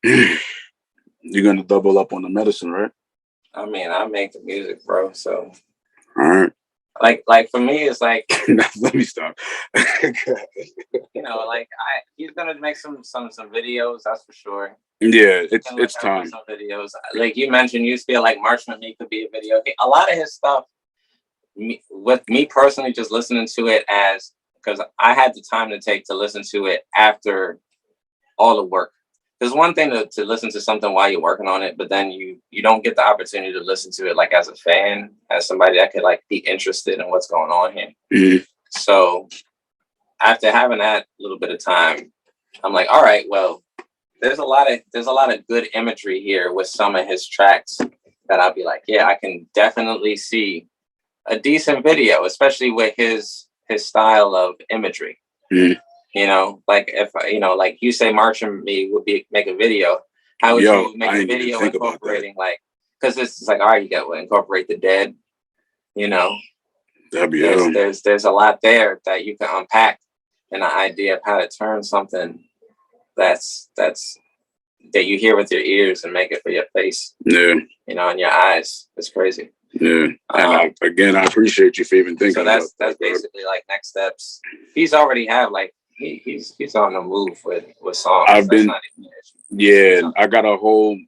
You're gonna double up on the medicine, right? I mean, I make the music, bro. So, all right. Like for me, it's like let me stop. You know, like he's gonna make some videos, that's for sure. Yeah, it's time. Some videos, like you mentioned, you feel like March with Me could be a video. A lot of his stuff, with me personally, just listening to it because I had the time to take to listen to it after all the work. There's one thing to listen to something while you're working on it, but then you don't get the opportunity to listen to it like as a fan, as somebody that could like be interested in what's going on here. Mm-hmm. So after having that little bit of time, I'm like, all right, well, there's a lot of good imagery here with some of his tracks that I'll be like, yeah, I can definitely see a decent video, especially with his style of imagery. Mm-hmm. You know, like if like you say, March and Me would make a video. How would you make a video incorporating like? Because it's like, all right, you got to incorporate the dead. You know, there's a lot there that you can unpack, and an idea of how to turn something that's that you hear with your ears and make it for your face. Yeah, you know, and your eyes. It's crazy. Yeah, and I appreciate you for even thinking. So that's basically like next steps. He's already have like. He's on the move with songs. I got a whole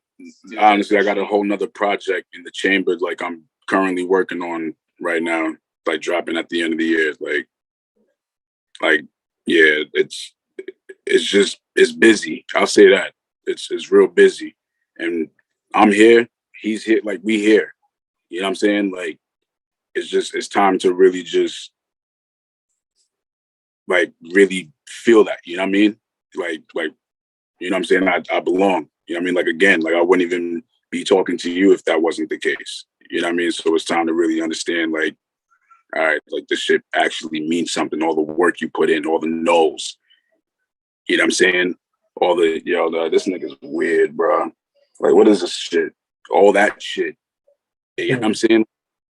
nother project in the chamber, like I'm currently working on right now, like dropping at the end of the year. Like yeah, it's busy. I'll say that. It's real busy. And I'm here, he's here, like we here. You know what I'm saying? Like it's time to really just like really feel that, you know what I mean? Like, you know what I'm saying? I belong, you know what I mean? Like, again, like I wouldn't even be talking to you if that wasn't the case, you know what I mean? So it's time to really understand, like, all right, like this shit actually means something. All the work you put in, all the no's, you know what I'm saying? All the, this nigga's weird, bro. Like, what is this shit? All that shit, you know what I'm saying?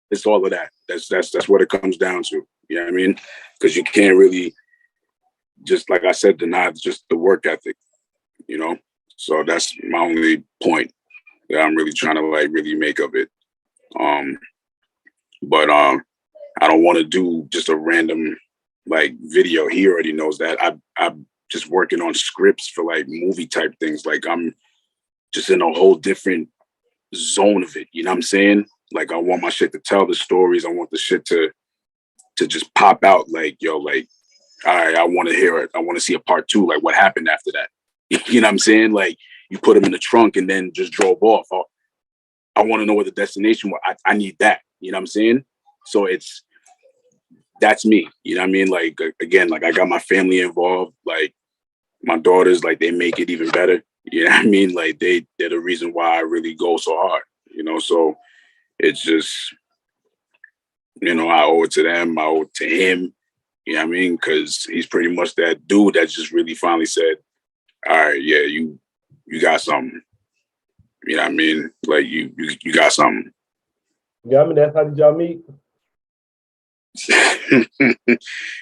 It's all of that. That's what it comes down to, you know what I mean? Because you can't really, just like I said, deny just the work ethic, you know? So that's my only point that I'm really trying to like really make of it. But I don't want to do just a random like video. He already knows that. I'm just working on scripts for like movie type things. Like I'm just in a whole different zone of it. You know what I'm saying? Like I want my shit to tell the stories. I want the shit to just pop out. Like, yo, like, all right, I want to hear it. I want to see a part 2. Like what happened after that? You know what I'm saying? Like you put him in the trunk and then just drove off. I want to know where the destination was. I need that. You know what I'm saying? So that's me. You know what I mean? Like, again, like I got my family involved. Like my daughters, like they make it even better. You know what I mean? Like they're the reason why I really go so hard, you know? So it's just, you know, I owe it to them. I owe it to him. You know what I mean? Cause he's pretty much that dude that just really finally said, all right, yeah, you got something. You know what I mean? Like you got something. Yeah, I mean, that's how did y'all meet?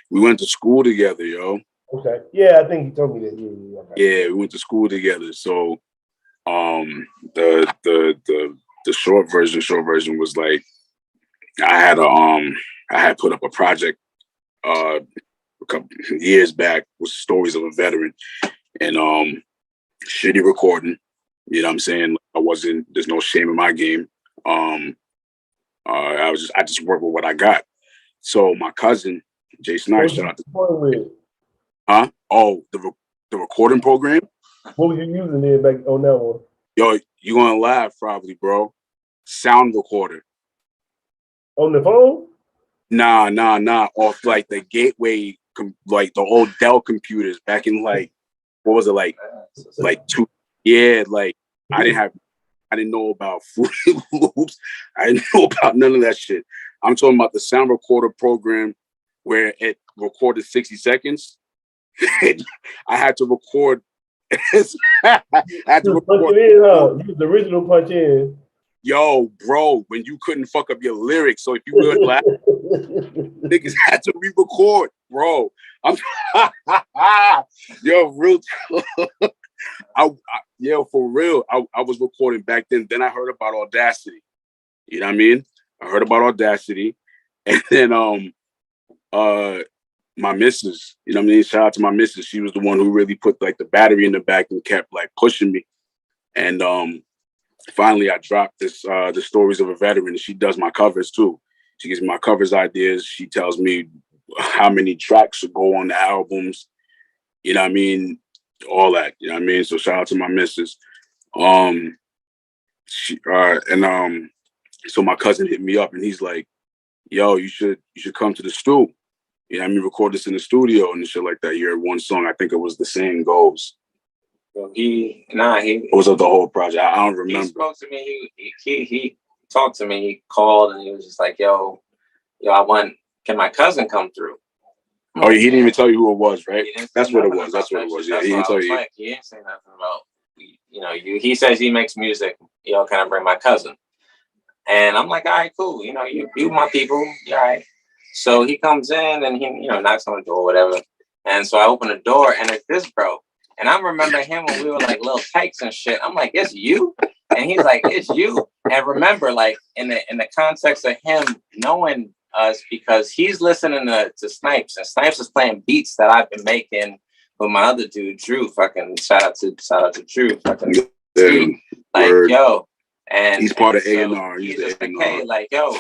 We went to school together, yo. Okay. Yeah, I think he told me that. Yeah, okay. Yeah, we went to school together. So the short version was like I had put up a project a couple years back with stories of a veteran and shitty recording. You know what I'm saying? There's no shame in my game. I just work with what I got. So my cousin, Jay Snipe, shout out to Oh, the recording program? What was you using there back on that one? Yo, you gonna laugh probably, bro. Sound recorder. On the phone? Nah. Off like the gateway, like the old Dell computers back in like, what was it like two? Yeah, like I didn't know about Fruity Loops. I didn't know about none of that shit. I'm talking about the sound recorder program where it recorded 60 seconds. I had to record. I had to record. Use the original punch in. Yo, bro, when you couldn't fuck up your lyrics, so if you would laugh, niggas had to re-record, bro. Yo, real. For real. I was recording back then. Then I heard about Audacity. You know what I mean? I heard about Audacity, and then my missus, you know what I mean? Shout out to my missus. She was the one who really put like the battery in the back and kept like pushing me. And finally I dropped this the stories of a veteran, and she does my covers too. She gives me my covers ideas. She tells me how many tracks should go on the albums. You know what I mean? All that. You know what I mean? So shout out to my missus. So my cousin hit me up and he's like, yo, you should come to the stew. You know what I mean? Record this in the studio and shit like that. You heard one song, I think it was The Saying Goes. Well, he was of the whole project. I don't remember. He spoke to me. He talked to me. He called and he was just like, "Yo, can my cousin come through?" Oh, he didn't even tell you who it was, right? That's what it was. That's what it was. Yeah, he didn't tell you. Like, he didn't say nothing about He says he makes music. Can I bring my cousin? And I'm like, all right, cool. You my people. All right. So he comes in and he knocks on the door, whatever. And so I open the door and it's this bro. And I remember him when we were like little tykes and shit. I'm like, it's you? And he's like, it's you. And remember, like in the context of him knowing us, because he's listening to Snipes, and Snipes is playing beats that I've been making with my other dude, Drew. Fucking shout out to Drew. Fucking like, word. Yo. And he's part of A&R. He's just like, hey, like, yo,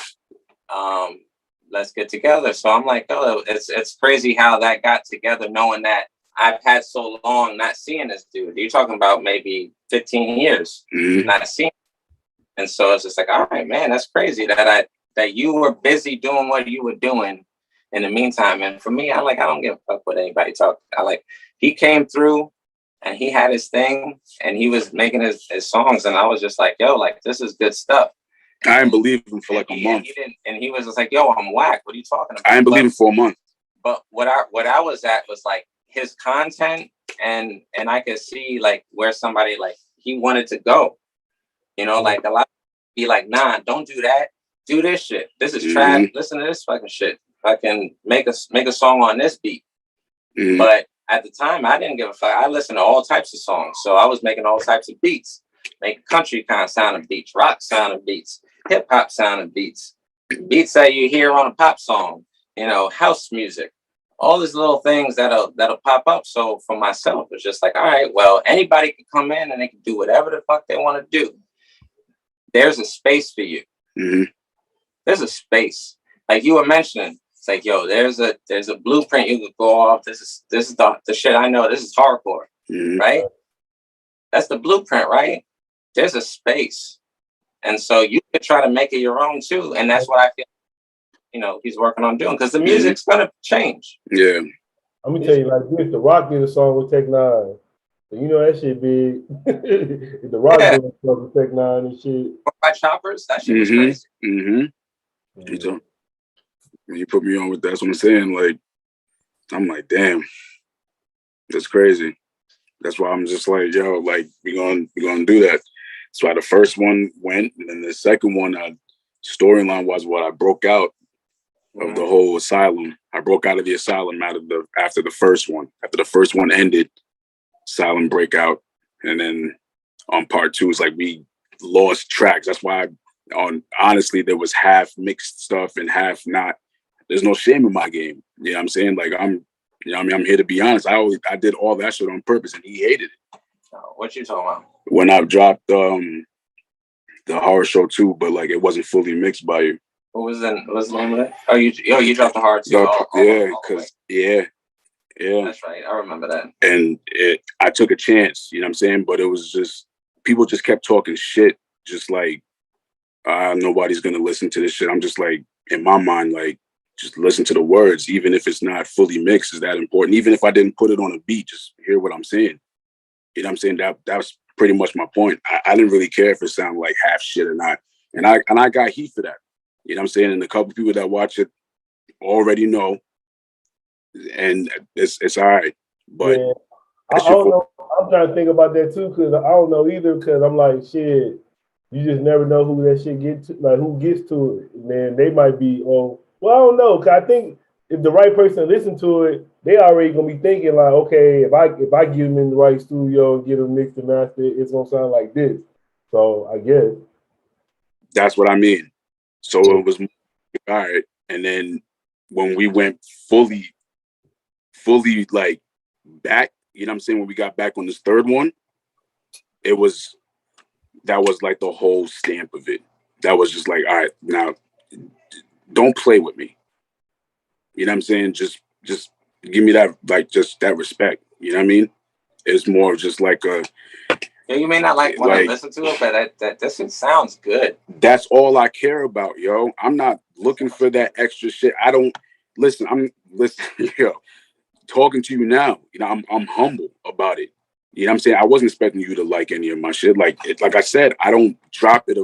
let's get together. So I'm like, oh, it's crazy how that got together, knowing that I've had so long not seeing this dude. You're talking about maybe 15 years not seeing him. And so it's just like, all right, man, that's crazy that you were busy doing what you were doing in the meantime. And for me, I don't give a fuck what anybody talk. He came through and he had his thing and he was making his songs. And I was just like, yo, like, this is good stuff. I didn't believe him for like a month. He was just like, yo, I'm whack. What are you talking about? I didn't believe him for a month. But what I was at was like his content, and I could see like where somebody like he wanted to go. Like a lot of people be like, nah, don't do that. Do this shit. This is trash. Listen to this fucking shit. I can make a song on this beat. But at the time, I didn't give a fuck. I listened to all types of songs. So I was making all types of beats. Making country kind of sounding beats, rock sounding beats, hip hop sounding beats, beats that you hear on a pop song, house music, all these little things that'll pop up. So for myself, it's just like, all right, well, anybody can come in and they can do whatever the fuck they want to do. There's a space for you. Mm-hmm. There's a space. Like you were mentioning, it's like, yo, there's a blueprint you could go off. This is the shit I know. This is horrorcore, right? That's the blueprint, right? There's a space. And so you could try to make it your own too. And that's what I feel, he's working on doing, because the music's going to change. Yeah. I'm going to tell you like this, The Rock did a song with Tech Nine. You know that shit big. The Rock did a song with Tech Nine and shit. By Choppers, that shit was crazy. Mm-hmm. You put me on with that's what I'm saying. Like, I'm like, damn, that's crazy. That's why I'm just like, yo, like, we gonna do that. That's why the first one went, and then the second one, storyline was what I broke out of the whole asylum. I broke out of the asylum after the first one. After the first one ended, asylum breakout, and then on part two, it's like we lost tracks. That's why honestly, there was half mixed stuff and half not. There's no shame in my game. You know what I'm saying? Like, I'm here to be honest. I did all that shit on purpose, and he hated it. What you talking about? When I dropped the horror show too, but like it wasn't fully mixed by you. What's the name of it? Oh, you dropped the horror too. Yeah. That's right. I remember that. And I took a chance. You know what I'm saying? But it was just people just kept talking shit. Just like nobody's gonna listen to this shit. I'm just like, in my mind, like, just listen to the words, even if it's not fully mixed. Is that important? Even if I didn't put it on a beat, just hear what I'm saying. You know what I'm saying? That's pretty much my point. I didn't really care if it sounded like half shit or not. And I got heat for that. You know what I'm saying? And a couple people that watch it already know. And it's all right. But yeah. I don't know. I'm trying to think about that too, because I don't know either, because I'm like, shit, you just never know who that shit gets to, like who gets to it. And then they might be, well, I don't know, because I think if the right person listen to it, they already gonna be thinking like, okay, if I get them in the right studio and get them mixed and mastered, it's gonna sound like this. So I guess that's what I mean. So it was all right. And then when we went fully like back, you know what I'm saying? When we got back on this third one, that was like the whole stamp of it. That was just like, all right, now don't play with me. You know what I'm saying? Just give me that, like, just that respect. You know what I mean? It's more of just like a. Yeah, you may not like when I listen to it, but that shit sounds good. That's all I care about, yo. I'm not looking for that extra shit. I don't listen. Yo. Talking to you now, I'm humble about it. You know what I'm saying? I wasn't expecting you to like any of my shit. Like I said, I don't drop it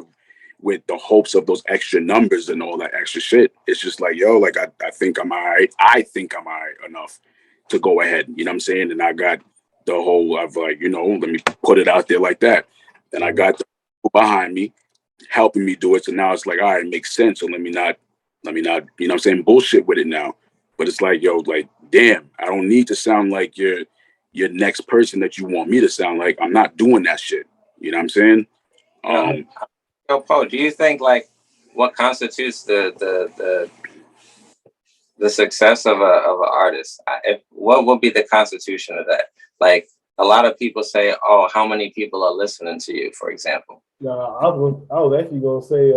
with the hopes of those extra numbers and all that extra shit. It's just like, yo, like I think I'm all right. I think I'm all right enough to go ahead. You know what I'm saying? And I got the whole of like, let me put it out there like that. And I got the people behind me helping me do it. So now it's like, all right, it makes sense. So let me not, you know what I'm saying, bullshit with it now. But it's like, yo, like, damn, I don't need to sound like your next person that you want me to sound like. I'm not doing that shit. You know what I'm saying? Yo, Po, do you think like what constitutes the success of an artist? What would be the constitution of that? Like a lot of people say, oh, how many people are listening to you, for example? No, I was actually gonna say,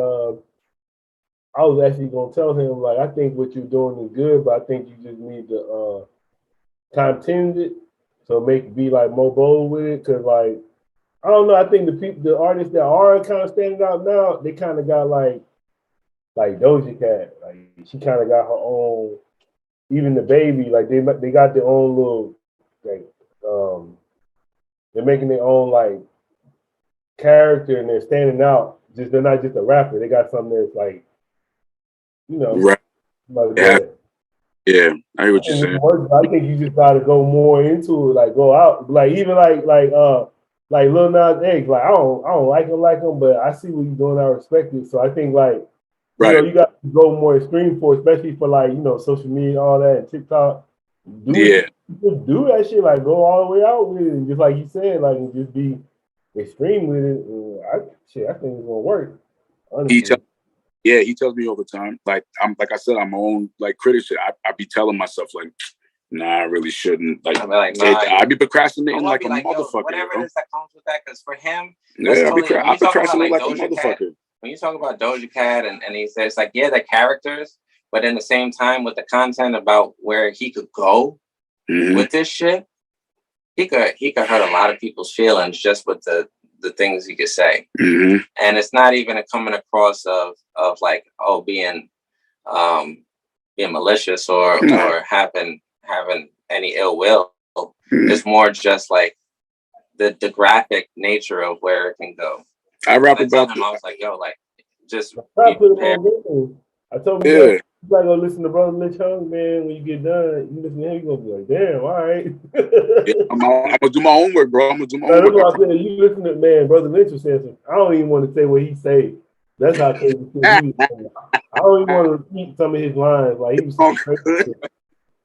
I was actually gonna tell him like, I think what you're doing is good, but I think you just need to content it, so be like more bold with it. Cause like, I don't know, I think the artists that are kind of standing out now, they kind of got like Doja Cat, like she kind of got her own. Even the baby, like they got their own little like they're making their own like character and they're standing out. Just they're not just a rapper. They got something that's like, right. Like that. Yeah, I hear what you're saying. I think you just gotta go more into it, like go out, like even like Lil Nas X. Like I don't like him, but I see what he's doing. I respect it. So I think like you got to go more extreme for, especially for like social media, and all that, and TikTok. Do that shit, like go all the way out with it, and just like you said, like and just be extreme with it. And I think it's gonna work. He tells me all the time. Like I said, I'm my own like critic. I be telling myself like, Nah, I really shouldn't. Like, I'd be like, nah, I'd be procrastinating like a yo, motherfucker. whatever it is that comes with that, because for him, Yeah, totally, I procrastinate like a motherfucker. When you talk about Doja Cat and he says like, yeah, the characters, but in the same time with the content about where he could go with this shit, he could hurt a lot of people's feelings just with the things he could say. And it's not even a coming across of like, oh, being malicious or having any ill will. It's more just like the graphic nature of where it can go. I rap about him, I was like, yo, like, just I told him, you gotta go listen to Brother Lynch Hung, man. When you get done, you listen to him, you're gonna be like, damn, all right. I'm gonna do my homework, bro. I'm gonna do my homework. That's what I said. You listen to, man, Brother Lynch was saying something. I don't even want to say what he said. That's how crazy he was. I don't even want to repeat some of his lines. Like, he was so crazy.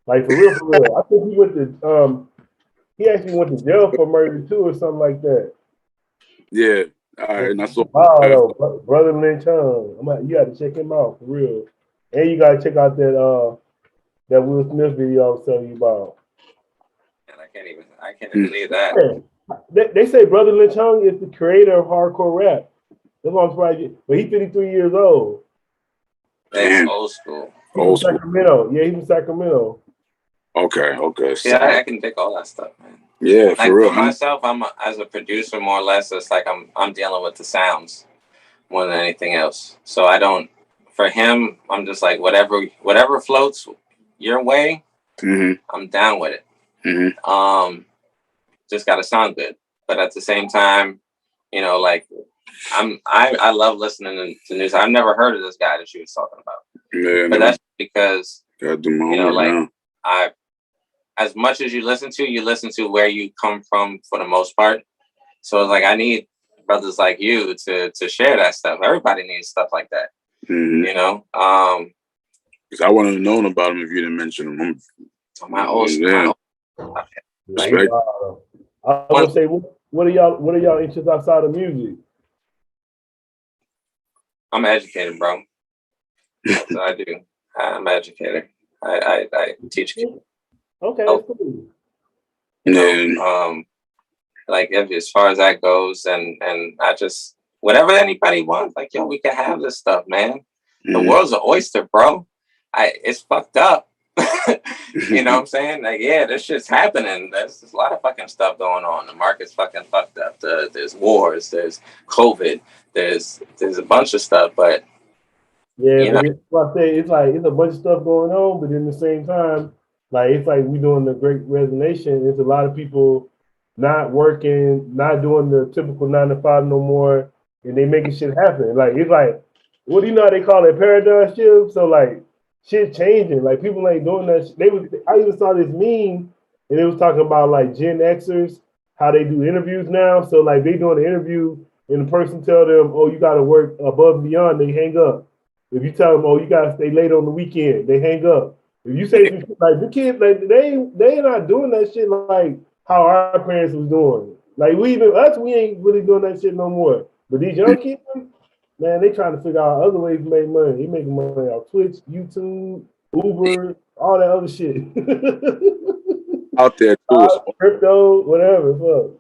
Like, for real. I think he went to, he actually went to jail for murder too, or something like that. Yeah. All right, and I saw Brother Lynch Hung. You got to check him out for real, and you got to check out that Will Smith video I was telling you about. And I can't even believe that. They say Brother Lynch Hung is the creator of hardcore rap. That's what I'm surprised. But he's 53 years old. That's old school. He's from Sacramento. Yeah, he's from Sacramento. Okay. Yeah, I can dig all that stuff, man. Yeah, like for real. For myself, as a producer, more or less, it's like I'm dealing with the sounds more than anything else. So I don't. For him, I'm just like whatever floats your way, I'm down with it. Just gotta sound good, but at the same time, you know, like I love listening to news. I've never heard of this guy that she was talking about. Yeah, but that's because gotta do my homework now. As much as you listen to where you come from for the most part. So it's like I need brothers like you to share that stuff. Everybody needs stuff like that. You know? Because I wouldn't have known about him if you didn't mention him. My old Respect. I was gonna say, what are y'all interested outside of music? I'm educated, bro. That's what I do. I'm an educator. I teach kids. Okay, that's cool. You know, like as far as that goes, and I just whatever anybody wants, like yo, we can have this stuff, man. The world's an oyster, bro. It's fucked up. You know what I'm saying? Like, yeah, this shit's happening. There's a lot of fucking stuff going on. The market's fucking fucked up. There's wars. There's COVID. There's a bunch of stuff, but yeah, but it's what I say. It's like it's a bunch of stuff going on, but in the same time, like it's like we doing the Great Resignation. There's a lot of people not working, not doing the typical 9 to 5 no more, and they making shit happen. Like it's like, what do you know how they call it, paradigm shift? So like shit changing. Like people ain't doing that. I even saw this meme, and it was talking about like Gen Xers, how they do interviews now. So like they doing an interview, and the person tell them, "Oh, you got to work above and beyond," they hang up. If you tell them, "Oh, you gotta stay late on the weekend," they hang up. If you say like the kids, like they not doing that shit like how our parents was doing. Like we ain't really doing that shit no more. But these young kids, man, they trying to figure out other ways to make money. They making money on Twitch, YouTube, Uber, all that other shit. Out there too, crypto, whatever. Fuck.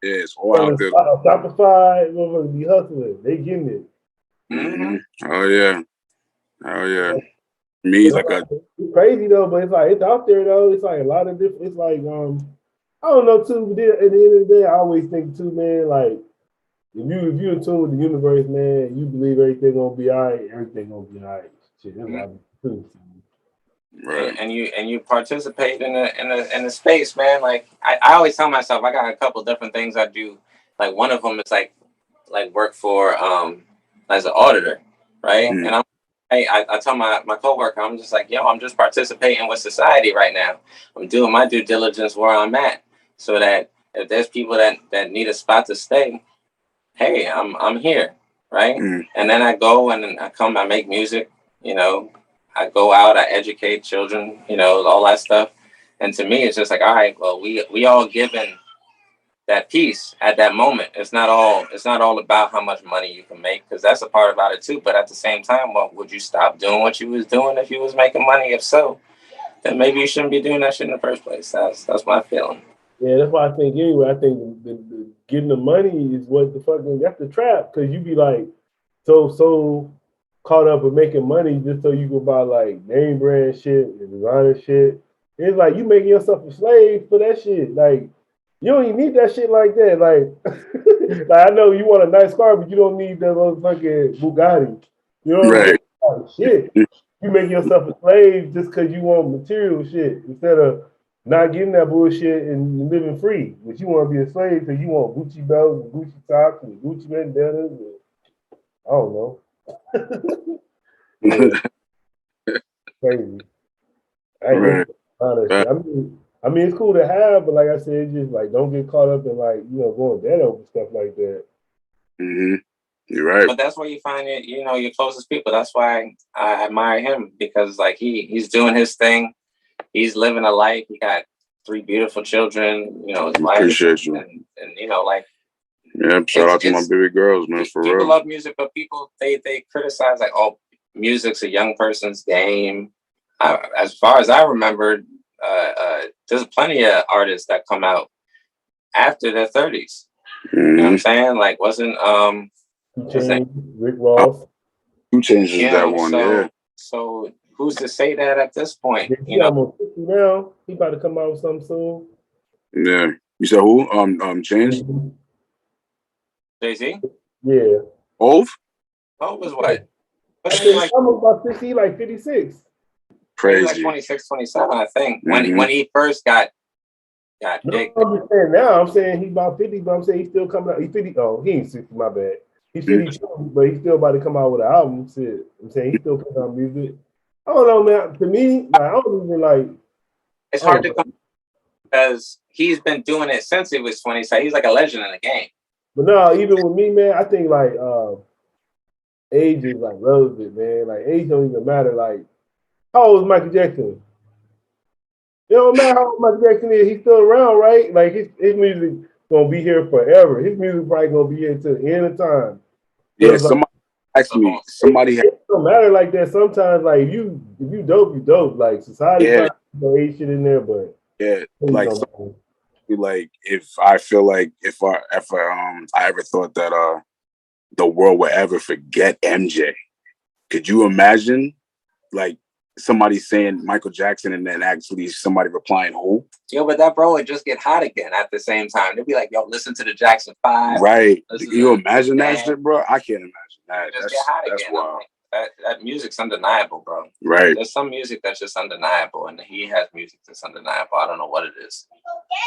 Yeah, it's all out there. Shopify, motherfuckers be hustling. They getting it. Oh yeah. Me, like it's crazy though, but it's like it's out there though. It's like a lot of different. It's like I don't know too. But at the end of the day, I always think too, man. Like if you in tune with the universe, man, you believe everything gonna be all right. Everything gonna be all right. Shit, that's what I too. Right. And you participate in a space, man. Like I always tell myself, I got a couple different things I do. Like one of them is like work for as an auditor, right? And I tell my coworker, I'm just like, yo, I'm just participating with society right now. I'm doing my due diligence where I'm at, so that if there's people that need a spot to stay, hey, I'm here, right? And then I go and I come, I make music, you know, I go out, I educate children, you know, all that stuff. And to me, it's just like, all right, well, we all given that piece at that moment. It's not all about how much money you can make, because that's a part about it too. But at the same time, well, would you stop doing what you was doing if you was making money? If so, then maybe you shouldn't be doing that shit in the first place. That's my feeling. Yeah, that's why I think anyway. I think the getting the money is what the fucking that's the trap because you be like so caught up with making money just so you can buy like name brand shit and designer shit. It's like you making yourself a slave for that shit. Like you don't even need that shit like that. Like, like I know you want a nice car, but you don't need that motherfucking Bugatti. You know what I'm saying? Like, shit. You make yourself a slave just because you want material shit instead of not getting that bullshit and living free. But you want to be a slave because you want Gucci belts and Gucci socks and Gucci bandanas. And, I don't know. Yeah, crazy. I ain't Right. shit. I mean, it's cool to have, but like I said, it's just like don't get caught up in like going dead over stuff like that. Mm-hmm. You're right. But that's where you find it, your closest people. That's why I admire him because like he's doing his thing. He's living a life. He got 3 beautiful children, his wife. Appreciate you. And like. Yeah, shout out to my baby girls, man, for people real. love music, but people, they criticize like, oh, music's a young person's game. As far as I remember, there's plenty of artists that come out after their 30s. Mm-hmm. You know what I'm saying? Like, wasn't Rick Ross? 2 Chainz that one, yeah. So who's to say that at this point? He almost 50 now. He about to come out with something soon. Yeah. You said who? Chainz? Mm-hmm. Jay-Z? Yeah. Ove? Ove was what? Like almost about 60, like 56. Crazy. Like 26, 27, I think. When he first got big. I'm just saying now. I'm saying he's about 50, but I'm saying he's still coming out. He's 50. Oh, he ain't 60. My bad. He's 52, but he's still about to come out with an album. Shit. I'm saying he's still putting out music. I don't know, man. To me, like, I don't even like. It's hard to come because he's been doing it since he was 20. So he's like a legend in the game. But no, even with me, man, I think like age is like relevant, man. Like age don't even matter. Like, how old is Michael Jackson? It don't matter how old Michael Jackson is, he's still around, right? Like his music gonna be here forever. His music probably gonna be here until the end of time. Yeah, somebody asked me. Somebody it don't matter like that. Sometimes, like if you dope, you dope. Like society probably age shit in there, but like if I feel like if I ever thought that the world would ever forget MJ, could you imagine like somebody saying Michael Jackson and then actually somebody replying who? Yo, but that bro would just get hot again at the same time. They'd be like, yo, listen to the Jackson 5. Right. Can you imagine that shit, bro? I can't imagine that. Just get hot again. Wild. That music's undeniable, bro. Right. There's some music that's just undeniable, and he has music that's undeniable. I don't know what it is.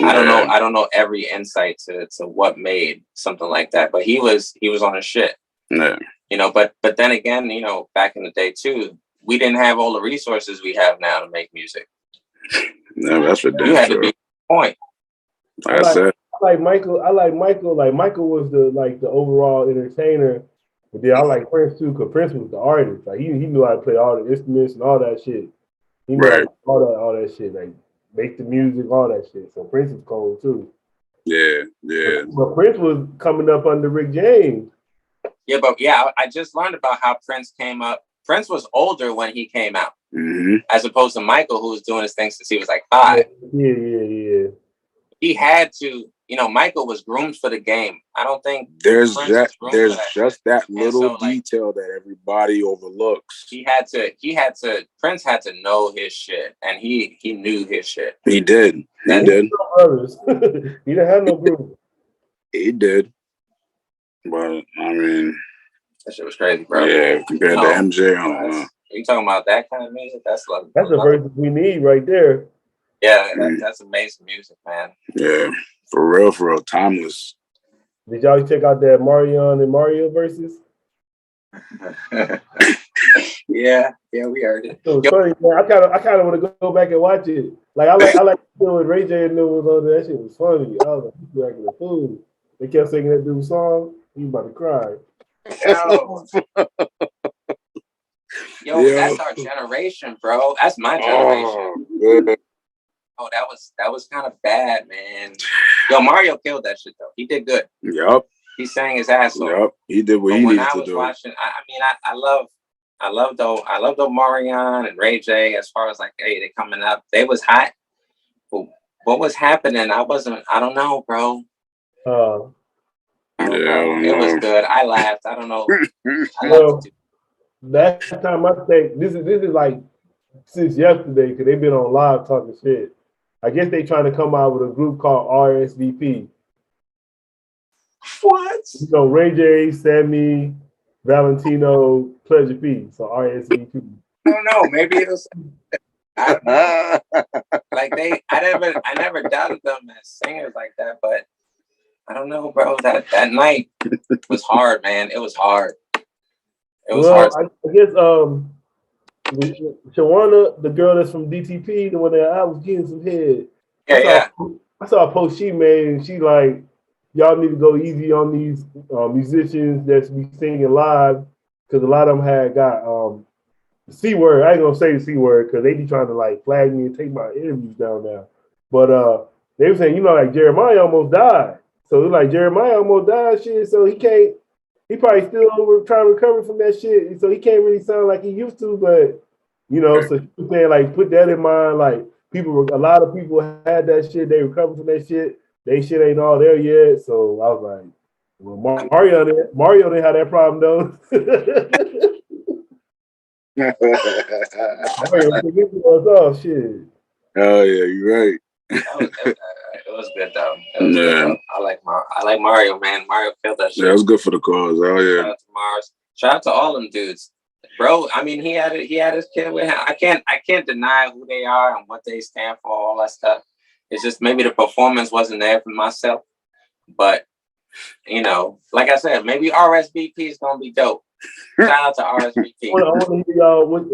I don't know every insight to what made something like that, but he was on his shit. Yeah. But then again, back in the day too, we didn't have all the resources we have now to make music. No, that's what you had to be point. Like I said. I like Michael. Like Michael was the overall entertainer. But then I like Prince too, because Prince was the artist. Like he knew how to play all the instruments and all that shit. He knew all that shit, like make the music, all that shit. So Prince is cold too. Yeah. But Prince was coming up under Rick James. Yeah, I just learned about how Prince came up. Prince was older when he came out, as opposed to Michael, who was doing his thing since he was like 5. Yeah. He had to. Michael was groomed for the game. I don't think there's just that little detail that everybody overlooks. Prince had to know his shit, and he knew his shit. He did. He did. He didn't have no groove. He did. But I mean, that shit was crazy, bro. Yeah, compared to MJ, I don't know. You talking about that kind of music? That's the version we need right there. Yeah, that's amazing music, man. Yeah. For real, timeless. Did y'all check out that Marion and Mario versus? yeah, we heard it. It was funny, man. I kind of want to go back and watch it. Like I like when Ray J and was on there. That shit was funny. I was like, he's acting a fool. They kept singing that dude's song. He was about to cry. Yo, that's our generation, bro. That's my generation. Oh, that was kind of bad, man. Yo, Mario killed that shit though. He did good. Yep. He sang his ass off. Yep. He did what he needed to do. When I was watching, I love I love Marion and Ray J. As far as like, hey, they coming up, they was hot. But what was happening? I don't know, bro. I don't know. It was good. I laughed. I don't know. Well, that time I think this is like since yesterday because they've been on live talking shit. I guess they trying to come out with a group called RSVP. What? You know, Ray J, Sammy, Valentino, Pleasure P. So RSVP. I don't know. Maybe it was like I never doubted them as singers like that, but I don't know, bro. That night was hard, man. It was hard. It was hard. I guess Shawana, the girl that's from DTP, the one that I was getting some head. I saw a post she made, and she like, y'all need to go easy on these musicians that's be singing live, because a lot of them had got the C word. I ain't gonna say the C word because they be trying to like flag me and take my interviews down now. But they were saying, you know, like Jeremiah almost died. So it's like Jeremiah almost died, shit. So he probably still trying to recover from that shit. So he can't really sound like he used to, but you know, so she was saying like put that in mind, like a lot of people had that shit, they recovered from that shit. They shit ain't all there yet. So I was like, well, Mario didn't have that problem though. Mario, shit. Oh yeah, you're right. It was good though. Good, though. I like Mario, man. Mario killed that shit. Yeah, it was good for the cause. Oh yeah. Shout out to Mars. Shout out to all them dudes, bro. I mean, he had his kid with him. I can't deny who they are and what they stand for, all that stuff. It's just maybe the performance wasn't there for myself, but you know, like I said, maybe RSVP is gonna be dope. Shout out to RSVP. I want to hear y'all what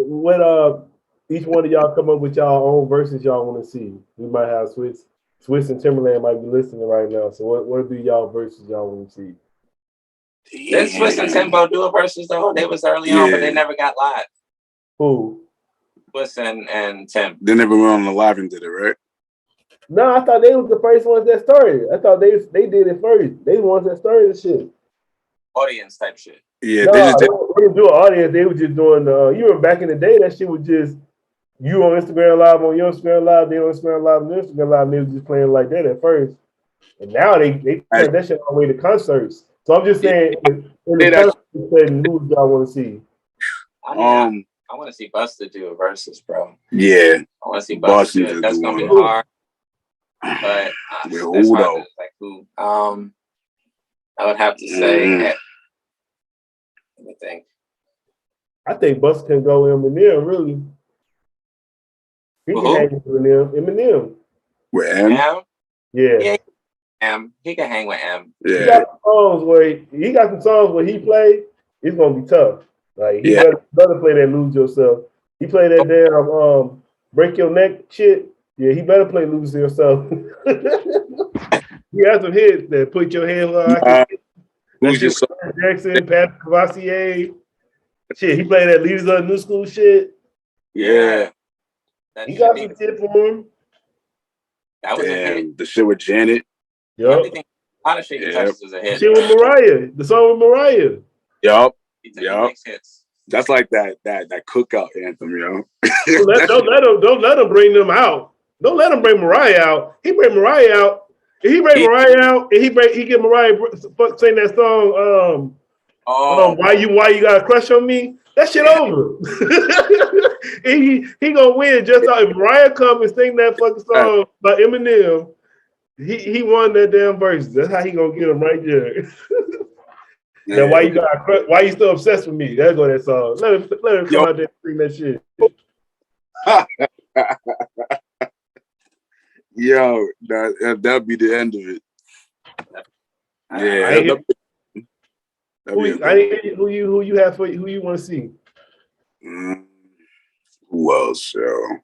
each one of y'all come up with y'all own verses y'all want to see. We might have Swiss and Timberland might be listening right now. So what would be y'all verses y'all want to see? Did Swiss and Timbo do a verses though? They was early on, but they never got live. Who? Swiss and Tim. They never went on the live and did it, right? No, I thought they was the first ones that started. I thought they did it first. They the ones that started the shit. Audience type shit. Yeah, no, they didn't do an audience. They were just doing you remember back in the day that shit was just you on Instagram Live on your Instagram Live, they on Instagram Live on Instagram Live, and they was just playing like that at first. And now they turned that shit all the way to concerts. So I'm just saying, in the concert setting, who y'all want to see? I want to see Busta do a versus, bro. Yeah, I want to see Busta do it. That's gonna be hard. But it's hard to, like who? I would have to say. Let me think. I think Busta can go Eminem, really. He can hang with Eminem. With M? Yeah. M. He can hang with M. Yeah. He got some songs where he play. It's gonna be tough. Like he better play that Lose Yourself. He play that damn Break Your Neck shit. Yeah, he better play Lose Yourself. He has some hits that Put Your Hands on. Who's your son? Jackson, Pat Cavassier. Shit, he played that Leaders of the New School shit. Yeah. He got some shit for him. That was a hit. The shit with Janet. Yup. A lot of shit he touches was a hit. The shit with Mariah. The song with Mariah. Yup. That's like that cookout anthem, yo. Don't let him bring them out. Don't let him bring Mariah out. He bring Mariah out. If he bring Mariah out and he get Mariah sing that song, why you got a crush on me? That shit over. he gonna win just out. If Mariah come and sing that fucking song by Eminem, he won that damn verse. That's how he gonna get him right there. Now why you still obsessed with me? That's go that song. Let him come out there and sing that shit. Yo, that'll be the end of it. Yeah. Who you have for who you want to see? Who else, yo?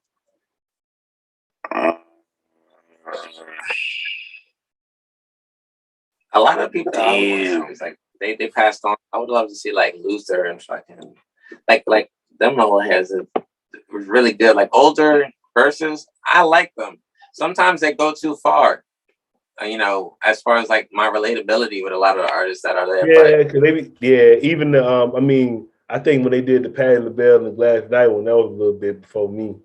A lot of people. It's like they passed on. I would love to see like Luther and fucking like them heads was really good. Like older verses, I like them. Sometimes they go too far. You know, as far as like my relatability with a lot of the artists that are there. Yeah, because even the I think when they did the Patti LaBelle and the Glass Night one, that was a little bit before me.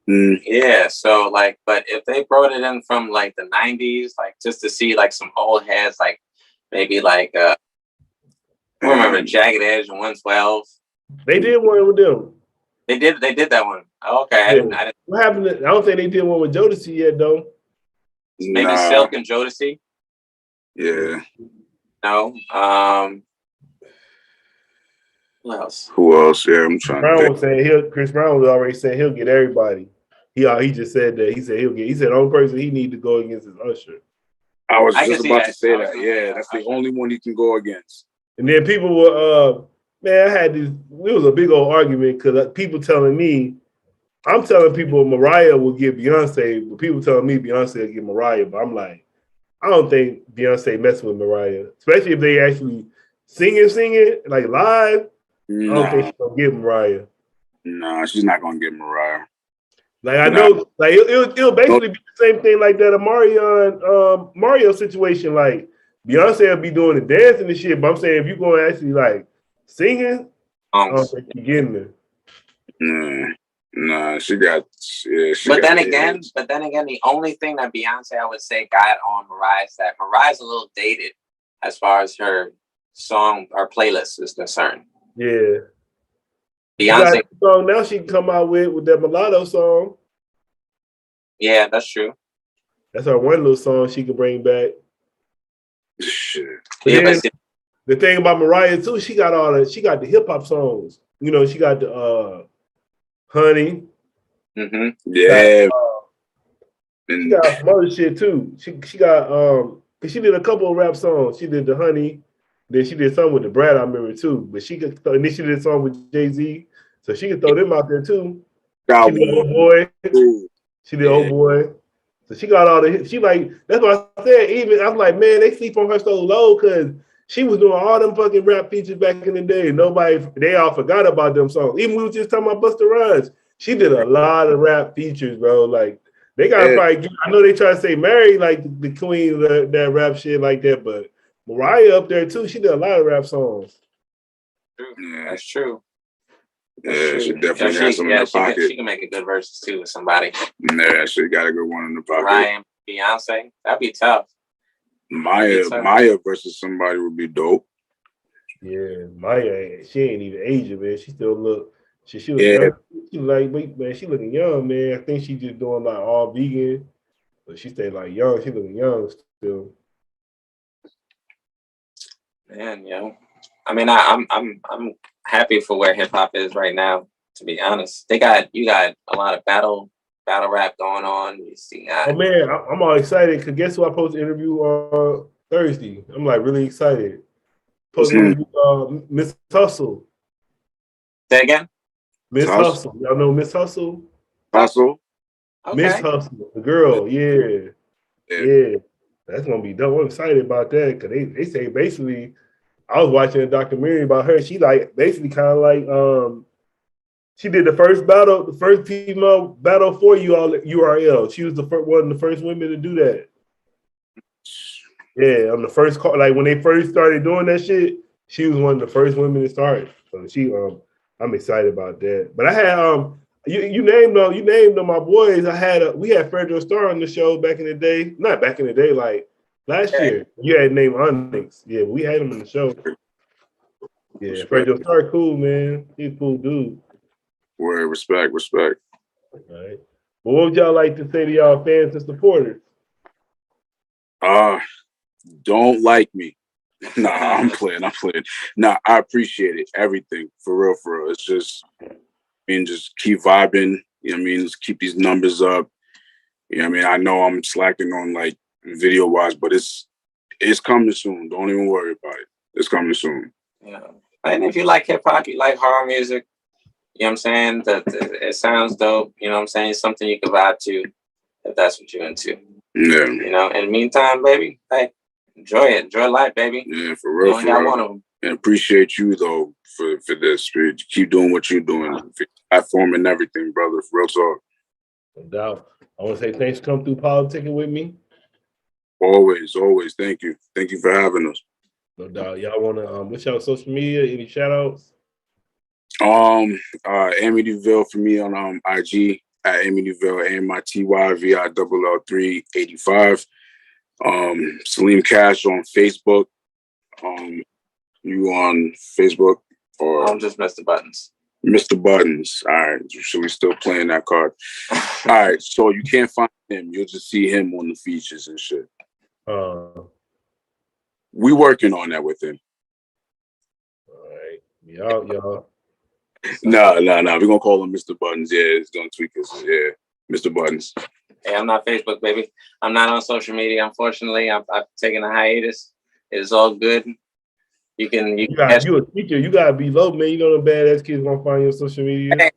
Yeah, so like, but if they brought it in from like the 90s, like just to see like some old heads, like maybe like I remember Jagged Edge and 112. They did one with them. They did that one. Okay, Yeah. I didn't. What happened? I don't think they did one with Jodeci yet, though. Maybe Silk and Jodeci. Yeah. No. Who else? Yeah, I'm trying to think. Was saying Chris Brown was already saying he'll get everybody. He just said that. He said he'll get. He said the only person he need to go against is Usher. I was just about to say that. Yeah, that's the only one he can go against. And then people were, man, I had this. It was a big old argument because people telling me, I'm telling people Mariah will get Beyonce, but people telling me Beyonce will get Mariah. But I'm like, I don't think Beyonce messing with Mariah, especially if they actually sing it like live. No. I don't think she's gonna get Mariah. No, she's not gonna get Mariah. Like I know, like it'll basically be the same thing like that Mario situation. Like Beyonce will be doing the dancing and shit, but I'm saying if you're going to actually like singing, I don't think you're getting there. Nah, she got. Yeah, but then again, the only thing that Beyonce I would say got on Mariah is that Mariah's a little dated as far as her song or playlist is concerned. Yeah. Beyonce song now she can come out with that mulatto song. Yeah, that's true. That's her one little song she can bring back. Shit. Yeah, the thing about Mariah too, she got the hip hop songs. You know, she got the Honey. Mm-hmm. Yeah. She got some other shit too. She got cause she did a couple of rap songs. She did the Honey. Then she did something with the Brad, I remember too. But and then she did a song with Jay-Z. So she can throw them out there too. She did Old Boy. She did Old Boy. So she got all the, she like, that's what I said. Even, I was like, man, they sleep on her so low because she was doing all them fucking rap features back in the day. They all forgot about them songs. Even we was just talking about Busta Rhymes. She did a lot of rap features, bro. Like, they got to probably, I know they try to say Mary, like the queen of that rap shit like that, but Mariah up there too. She did a lot of rap songs. Yeah, that's true. Yeah, she definitely has some in her pocket. She can make a good verses too with somebody. Yeah, she got a good one in the pocket. Ryan, Beyonce, that'd be tough. Maya versus somebody would be dope. Yeah, Maya, she ain't even Asian, man. She still look. She was young. She like, wait, man, she looking young, man. I think she just doing like all vegan, but she stayed like young. She looking young still. Man, I mean, I'm happy for where hip hop is right now. To be honest, you got a lot of battle rap going on. You see, oh man, I'm all excited because guess who I supposed to interview on Thursday? I'm like really excited. Supposed to interview Miss Hustle. Say again. Miss Hustle. Y'all know Miss Hustle? Hustle. Okay. Miss Hustle, the girl. Yeah. That's gonna be dope. I'm excited about that because they say basically. I was watching a documentary about her. She like basically kind of like she did the first female battle for URL. She was one of the first women to do that. Yeah, on the first call, like when they first started doing that shit, she was one of the first women to start. So I'm excited about that. But I had you named them my boys. We had Fredro Starr on the show back in the day. Not back in the day, like last year. You had named Onyx. Yeah, we had him on the show. Yeah, Fredro Starr, cool, man. He's a cool dude. Word, respect. All right. Well, what would y'all like to say to y'all fans and supporters? Don't like me. Nah, I'm playing. Nah, I appreciate it. Everything. For real. It's just, just keep vibing. You know what I mean? Just keep these numbers up. You know what I mean? I know I'm slacking on like video wise, but it's coming soon. Don't even worry about it. It's coming soon. Yeah. And if you like hip hop, you like horror music, you know what I'm saying? It sounds dope. You know what I'm saying? It's something you can vibe to if that's what you're into. Yeah. You know, in the meantime, baby, hey, enjoy it. Enjoy life, baby. Yeah, for real. You only got one of them. And appreciate you though for this. Keep doing what you're doing. Platform and everything, brother. For real talk. No doubt. I want to say thanks for coming through politicking with me. Always. Thank you. Thank you for having us. No doubt. Y'all want to what's y'all social media? Any shout outs? Amityvill for me on IG at Amityvill, AMITYVILL385. Salim Cash on Facebook. You on Facebook or I'm just Mr. Buttons. Mr. Buttons. All right. So we still playing that card. All right. So you can't find him. You'll just see him on the features and shit. We working on that with him. All right. Y'all. No. We're gonna call him Mr. Buttons. Yeah, it's gonna tweak us. Yeah, Mr. Buttons. Hey, I'm not Facebook, baby. I'm not on social media. Unfortunately, I've taken a hiatus. It's all good. You a teacher. You gotta be low, man. You know the badass kids gonna find your social media. Hey,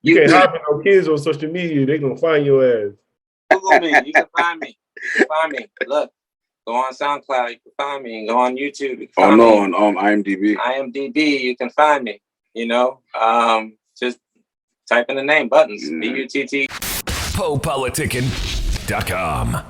you can't hop in no kids on social media. They gonna find your ass. Google me. You can find me. Look, go on SoundCloud. You can find me. And go on YouTube. You can find me. On IMDb. IMDb. You can find me. You know, just type in the name Buttons. BUTT. PoPolitickin.com.